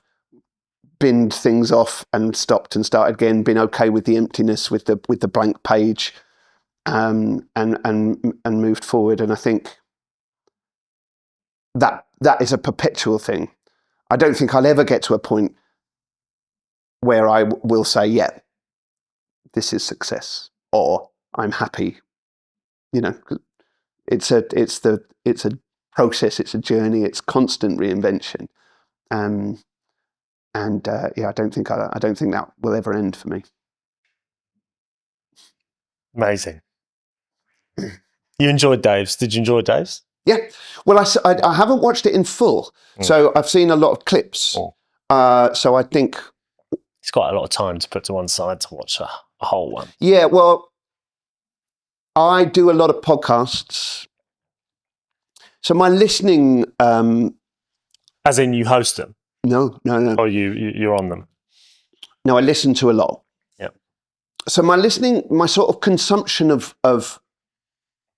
binned things off and stopped and started again, been okay with the emptiness, with the blank page, and moved forward. And I think that is a perpetual thing. I don't think I'll ever get to a point where I will say, yeah, this is success, or I'm happy. It's a process, it's a journey, it's constant reinvention. I don't think that will ever end for me. Amazing. You enjoyed Dave's. Did you enjoy Dave's? Yeah. Well, I haven't watched it in full, so I've seen a lot of clips. So I think it's quite a lot of time to put to one side to watch a whole one. Yeah. Well, I do a lot of podcasts, so my listening. As in, you host them? No. Or you're on them? No, I listen to a lot. Yeah. So my sort of consumption of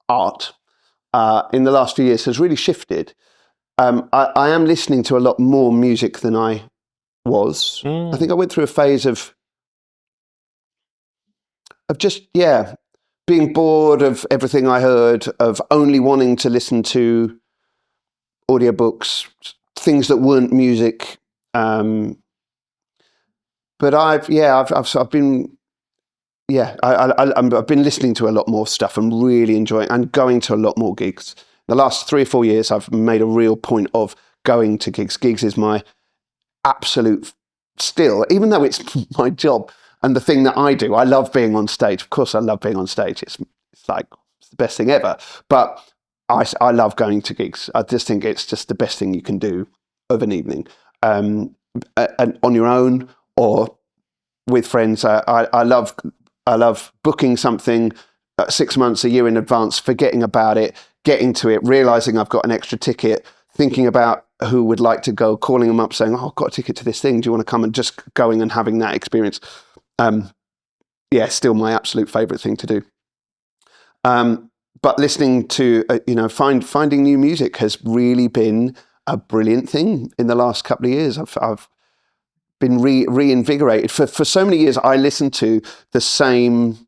art in the last few years has really shifted. I am listening to a lot more music than I was. I think I went through a phase of just, being bored of everything I heard, of only wanting to listen to audiobooks, things that weren't music. But I've been listening to a lot more stuff and really enjoying and going to a lot more gigs. The last 3 or 4 years, I've made a real point of going to gigs. Gigs is my absolute still, even though it's my job and the thing that I do, I love being on stage. Of course, I love being on stage. It's like it's the best thing ever. But I love going to gigs. I just think it's just the best thing you can do of an evening, and on your own or with friends. I love booking something 6 months, a year in advance, forgetting about it, getting to it, realizing I've got an extra ticket, thinking about who would like to go, calling them up, saying, "Oh, I've got a ticket to this thing. Do you want to come?" And just going and having that experience. Still my absolute favorite thing to do. But listening to, finding new music has really been a brilliant thing in the last couple of years. I've been reinvigorated. For so many years, I listened to the same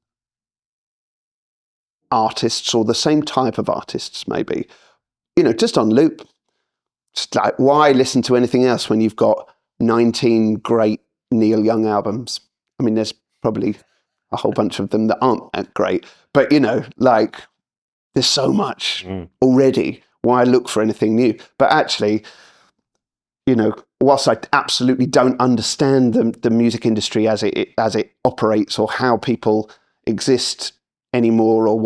artists or the same type of artists, maybe, just on loop. Just like, why listen to anything else when you've got 19 great Neil Young albums? I mean, there's probably a whole bunch of them that aren't that great, but there's so much already. Why look for anything new? But actually, whilst I absolutely don't understand the music industry as it operates or how people exist anymore, or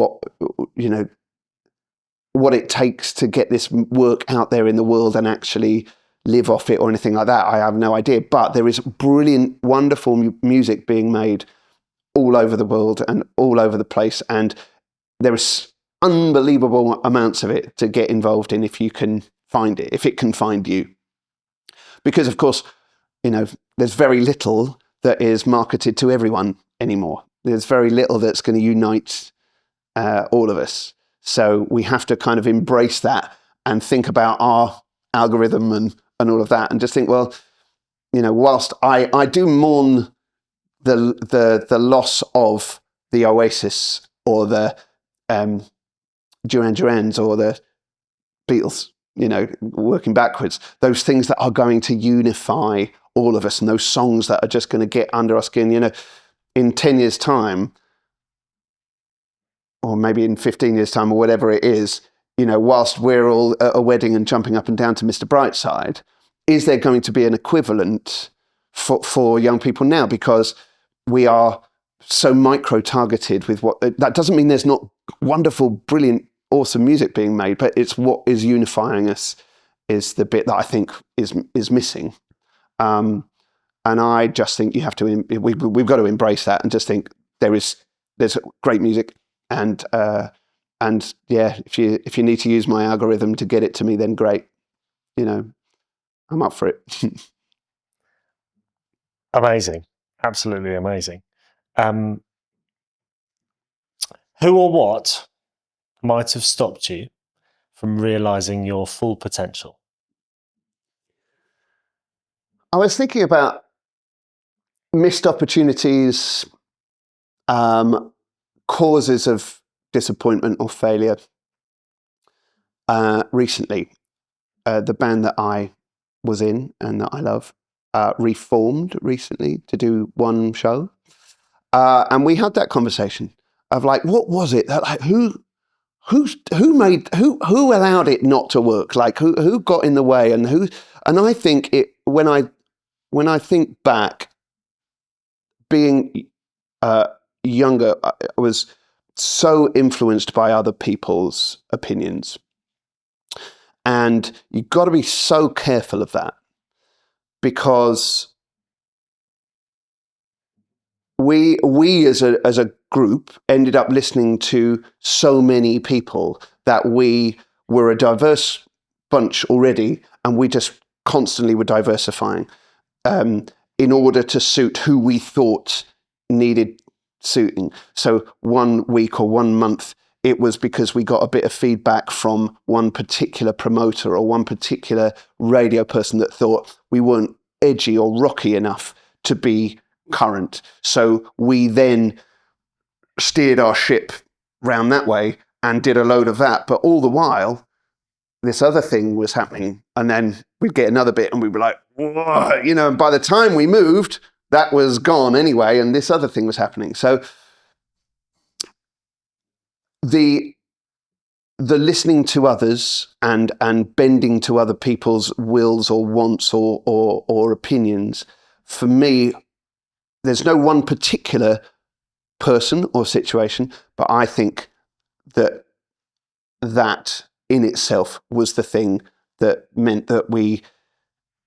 what it takes to get this work out there in the world and actually live off it or anything like that, I have no idea. But there is brilliant, wonderful music being made all over the world and all over the place, and there is unbelievable amounts of it to get involved in if you can find it, if it can find you. Because of course, there's very little that is marketed to everyone anymore. There's very little that's going to unite all of us. So we have to kind of embrace that and think about our algorithm and all of that, and just think, well, whilst I do mourn the loss of the Oasis or the Duran Durans or the Beatles, working backwards, those things that are going to unify all of us, and those songs that are just going to get under our skin, in 10 years' time, or maybe in 15 years' time, or whatever it is, whilst we're all at a wedding and jumping up and down to Mr. Brightside, is there going to be an equivalent for young people now? Because we are so micro-targeted with that doesn't mean there's not wonderful, brilliant, awesome music being made, but it's what is unifying us is the bit that I think is missing. And I just think you have to, we've got to embrace that and just think there's great music, and yeah, if you need to use my algorithm to get it to me, then great. I'm up for it. Amazing. Absolutely amazing. Who or what might have stopped you from realizing your full potential? I was thinking about missed opportunities, causes of disappointment or failure. Recently, the band that I was in and that I love reformed recently to do one show, and we had that conversation of like, what was it that, like, who allowed it not to work? Like, who got in the way, and I think it, when I think back, being younger, I was so influenced by other people's opinions, and you've got to be so careful of that, because we as a group ended up listening to so many people that we were a diverse bunch already, and we just constantly were diversifying in order to suit who we thought needed suiting. So 1 week or 1 month, it was because we got a bit of feedback from one particular promoter or one particular radio person that thought we weren't edgy or rocky enough to be current. So we then steered our ship round that way and did a load of that. But all the while, this other thing was happening, and then we'd get another bit and we were like, whoa, and by the time we moved, that was gone anyway, and this other thing was happening. So the listening to others and bending to other people's wills or wants or opinions for me, there's no one particular person or situation, but I think that in itself was the thing that meant that we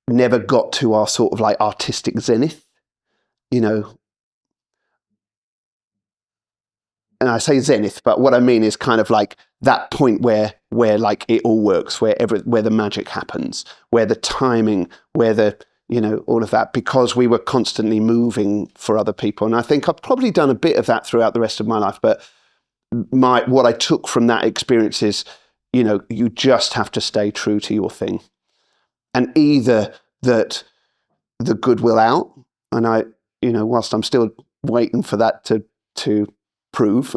never got to our sort of like artistic zenith, you know. And I say zenith, but what I mean is kind of like that point where like it all works, where the magic happens, where the timing, where the, you know, all of that, because we were constantly moving for other people. And I think I've probably done a bit of that throughout the rest of my life, but what I took from that experience is, you know, you just have to stay true to your thing. And either that the good will out, and I, you know, whilst I'm still waiting for that to prove,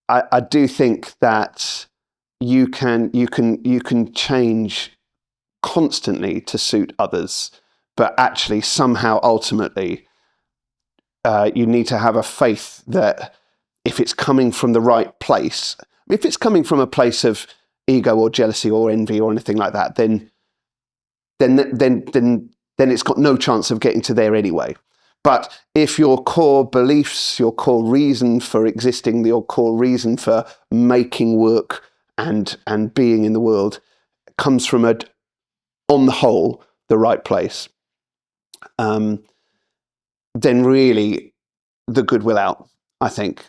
I do think that you can change constantly to suit others, but actually somehow ultimately you need to have a faith that if it's coming from the right place, if it's coming from a place of ego or jealousy or envy or anything like that, then it's got no chance of getting to there anyway. But if your core beliefs, your core reason for existing, your core reason for making work and being in the world comes from on the whole, the right place, then really the good will out, I think.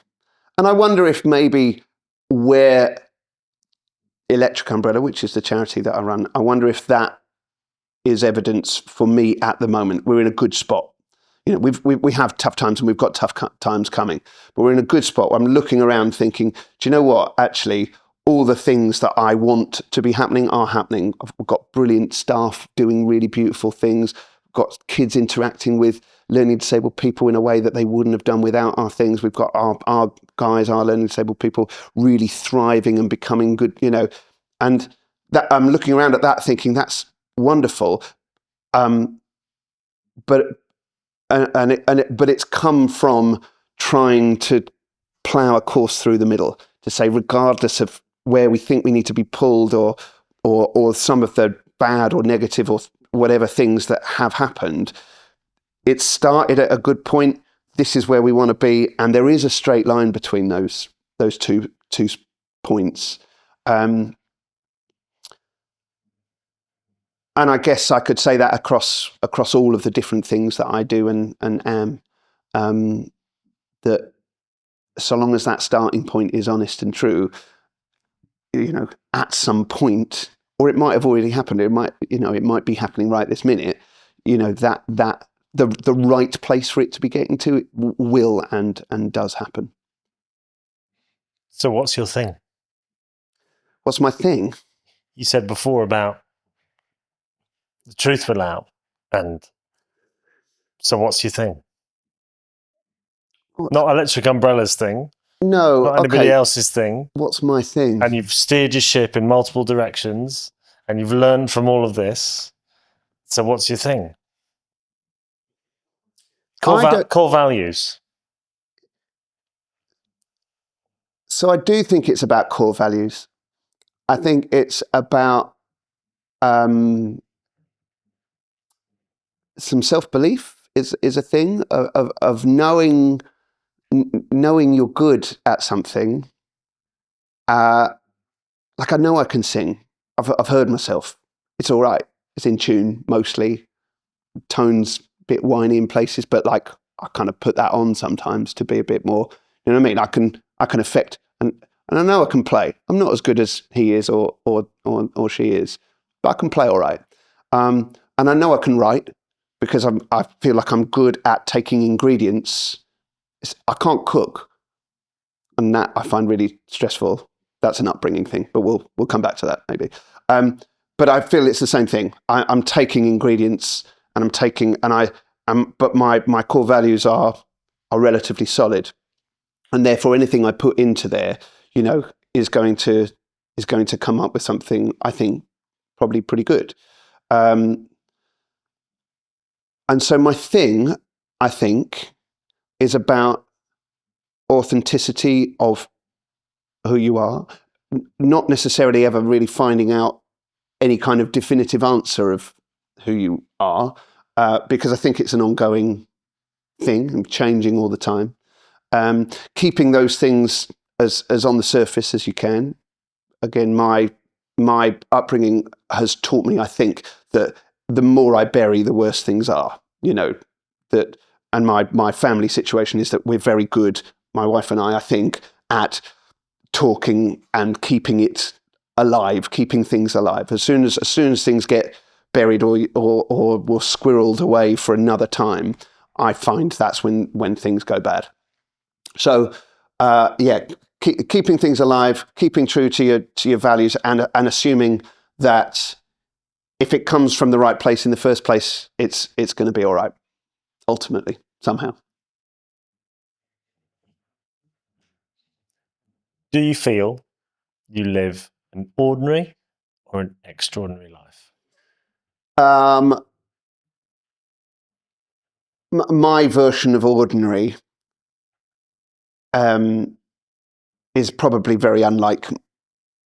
And I wonder if maybe where Electric Umbrella, which is the charity that I run, I wonder if that is evidence for me at the moment. We're in a good spot. You know, we have tough times and we've got tough times coming, but we're in a good spot. I'm looking around thinking, do you know what? Actually, all the things that I want to be happening are happening. I've got brilliant staff doing really beautiful things. We've got kids interacting with learning disabled people in a way that they wouldn't have done without our things. We've got our guys, our learning disabled people really thriving and becoming good, you know, and that I'm looking around at that thinking that's wonderful. But it's come from trying to plough a course through the middle, to say regardless of where we think we need to be pulled or some of the bad or negative or whatever things that have happened, it started at a good point. This is where we want to be, and there is a straight line between those two points. And I guess I could say that across all of the different things that I do and am, that so long as that starting point is honest and true, you know, at some point, or it might have already happened, it might be happening right this minute, you know, that the right place for it to be getting to will and does happen. So what's your thing? What's my thing? You said before about the truth will out, and so what's your thing? Not Electric Umbrella's thing. No, not anybody else's thing. What's my thing? And you've steered your ship in multiple directions, and you've learned from all of this. So what's your thing? Core values. So I do think it's about core values. I think it's about some self-belief is a thing of knowing you're good at something. Like I know I can sing. I've heard myself. It's all right. It's in tune mostly. Tones a bit whiny in places, but like I kind of put that on sometimes to be a bit more. You know what I mean? I can affect and I know I can play. I'm not as good as he is or she is, but I can play all right. And I know I can write because I feel like I'm good at taking ingredients. I can't cook, and that I find really stressful. That's an upbringing thing, but we'll come back to that maybe. But I feel it's the same thing. I'm taking ingredients and but my core values are relatively solid, and therefore anything I put into there, you know, is going to come up with something I think probably pretty good. And so my thing, I think, is about authenticity of who you are, not necessarily ever really finding out any kind of definitive answer of who you are, because I think it's an ongoing thing and changing all the time. Keeping those things as on the surface as you can. Again, my upbringing has taught me, I think, that the more I bury, the worse things are. And my family situation is that we're very good, my wife and I think, at talking and keeping it alive, keeping things alive. As soon as things get buried or squirreled away for another time, I find that's when things go bad. So, keeping things alive, keeping true to your values, and assuming that if it comes from the right place in the first place, it's going to be all right, ultimately, somehow. Do you feel you live an ordinary or an extraordinary life? My version of ordinary is probably very unlike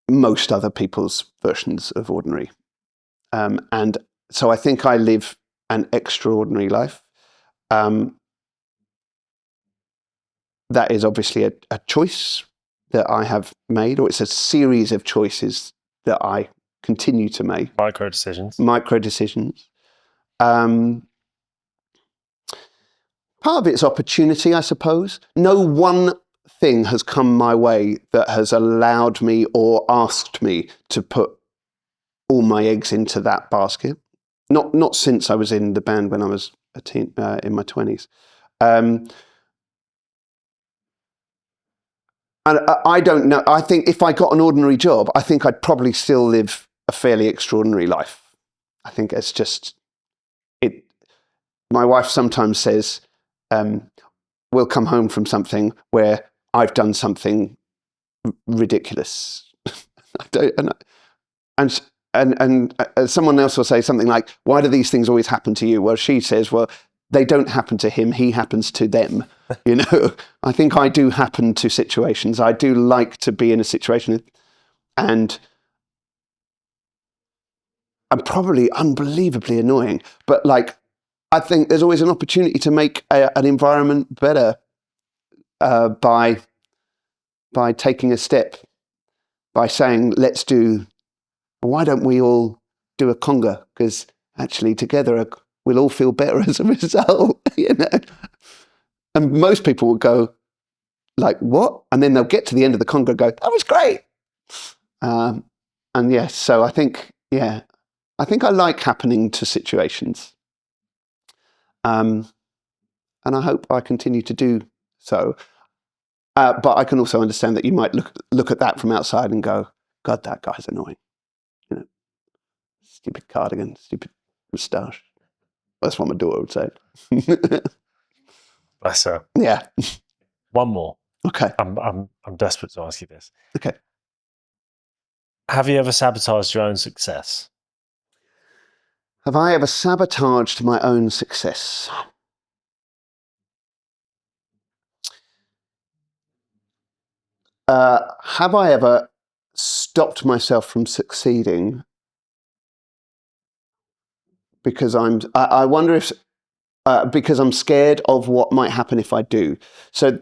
most other people's versions of ordinary. And so I think I live an extraordinary life. That is obviously a choice that I have made, or it's a series of choices that I continue to make. Micro decisions. Part of it's opportunity, I suppose. No one thing has come my way that has allowed me or asked me to put all my eggs into that basket. Not since I was in the band when I was a teen, in my 20s. And I don't know. I think if I got an ordinary job, I think I'd probably still live a fairly extraordinary life. I think it's just it. My wife sometimes says, we'll come home from something where I've done something ridiculous. And someone else will say something like, why do these things always happen to you? Well, she says, well, they don't happen to him, he happens to them. I think I do happen to situations. I do like to be in a situation, and I'm probably unbelievably annoying, but I think there's always an opportunity to make an environment better by taking a step, by saying, why don't we all do a conga? Because actually together we'll all feel better as a result, And most people will go, like, what? And then they'll get to the end of the conga and go, that was great. And yes, so I think I like happening to situations. And I hope I continue to do so. But I can also understand that you might look at that from outside and go, God, that guy's annoying. Stupid cardigan, stupid moustache. That's what my daughter would say. Bless her. Yeah. One more. Okay. I'm desperate to ask you this. Okay. Have you ever sabotaged your own success? Have I ever sabotaged my own success? Have I ever stopped myself from succeeding because I wonder if because I'm scared of what might happen if I do. So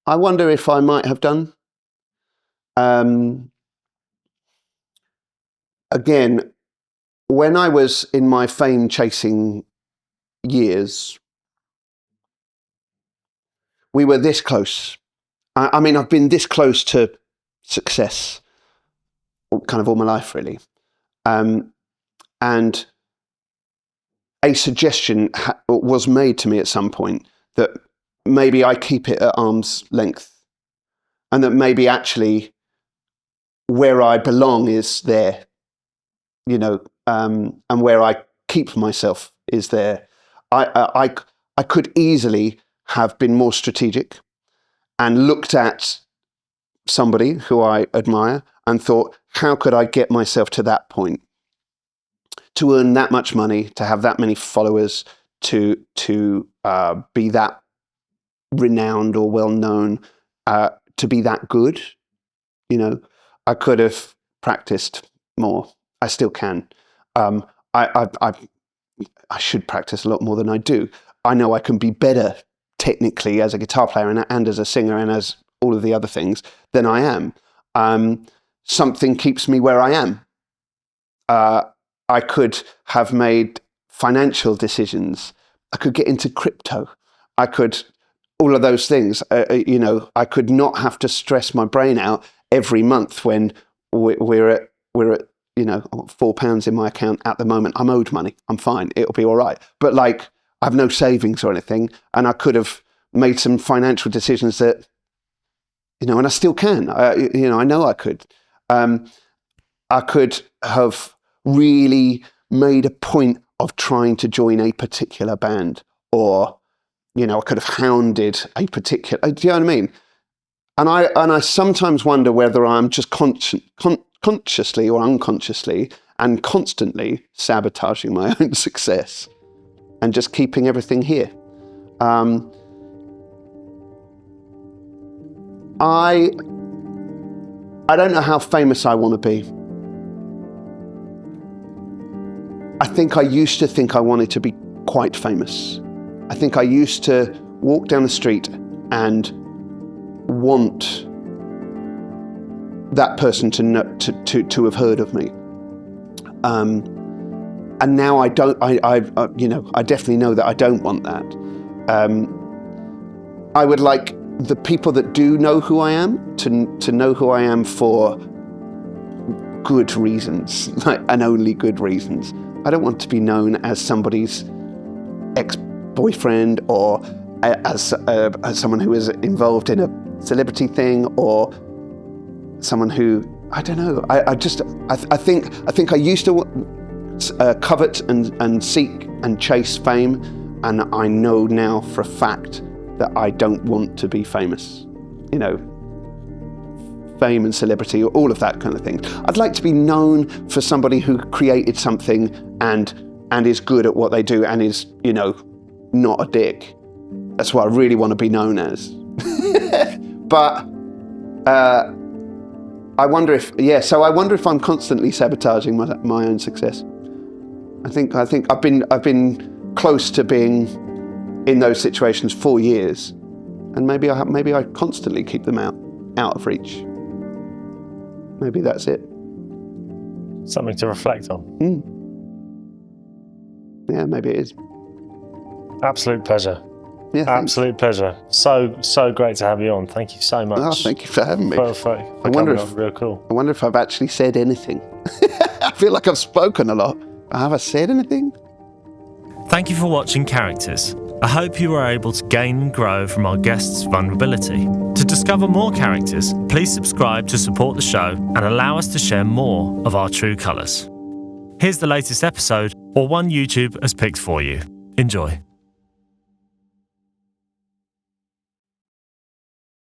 I wonder if I might have done. Again, when I was in my fame chasing years, we were this close. I mean, I've been this close to success kind of all my life, really. And a suggestion was made to me at some point that maybe I keep it at arm's length, and that maybe actually where I belong is there, and where I keep myself is there. I could easily have been more strategic and looked at somebody who I admire and thought, how could I get myself to that point? To earn that much money, to have that many followers, to be that renowned or well known, to be that good, I could have practiced more. I still can. I I should practice a lot more than I do. I know I can be better technically as a guitar player and as a singer and as all of the other things than I am. Something keeps me where I am. I could have made financial decisions. I could get into crypto. All of those things. I could not have to stress my brain out every month when we're at £4 in my account at the moment. I'm owed money. I'm fine. It'll be all right. But like, I have no savings or anything, and I could have made some financial decisions that, and I still can. I know I could. I could have really made a point of trying to join a particular band, or I could have hounded a particular. Do you know what I mean? And I sometimes wonder whether I'm just consciously or unconsciously and constantly sabotaging my own success and just keeping everything here. I don't know how famous I want to be. I think I used to think I wanted to be quite famous. I think I used to walk down the street and want that person to know, to have heard of me. And now I don't. I definitely know that I don't want that. I would like the people that do know who I am to know who I am for good reasons, and only good reasons. I don't want to be known as somebody's ex-boyfriend, or as someone who is involved in a celebrity thing, or someone who, I don't know. I think I used to covet and seek and chase fame, and I know now for a fact that I don't want to be famous. Fame and celebrity, all of that kind of thing. I'd like to be known for somebody who created something and is good at what they do and is, not a dick. That's what I really want to be known as. But I wonder if I'm constantly sabotaging my own success. I think I've been close to being in those situations for years, and maybe I constantly keep them out of reach. Maybe that's it. Something to reflect on. Yeah, maybe it is. Absolute pleasure. Yeah, thanks. Absolute pleasure. So great to have you on. Thank you so much. Oh, thank you for having me. For coming on. Real cool. I wonder if I've actually said anything. I feel like I've spoken a lot. Have I said anything? Thank you for watching Characters. I hope you were able to gain and grow from our guests' vulnerability. To discover more characters, please subscribe to support the show and allow us to share more of our true colours. Here's the latest episode, or one YouTube has picked for you. Enjoy.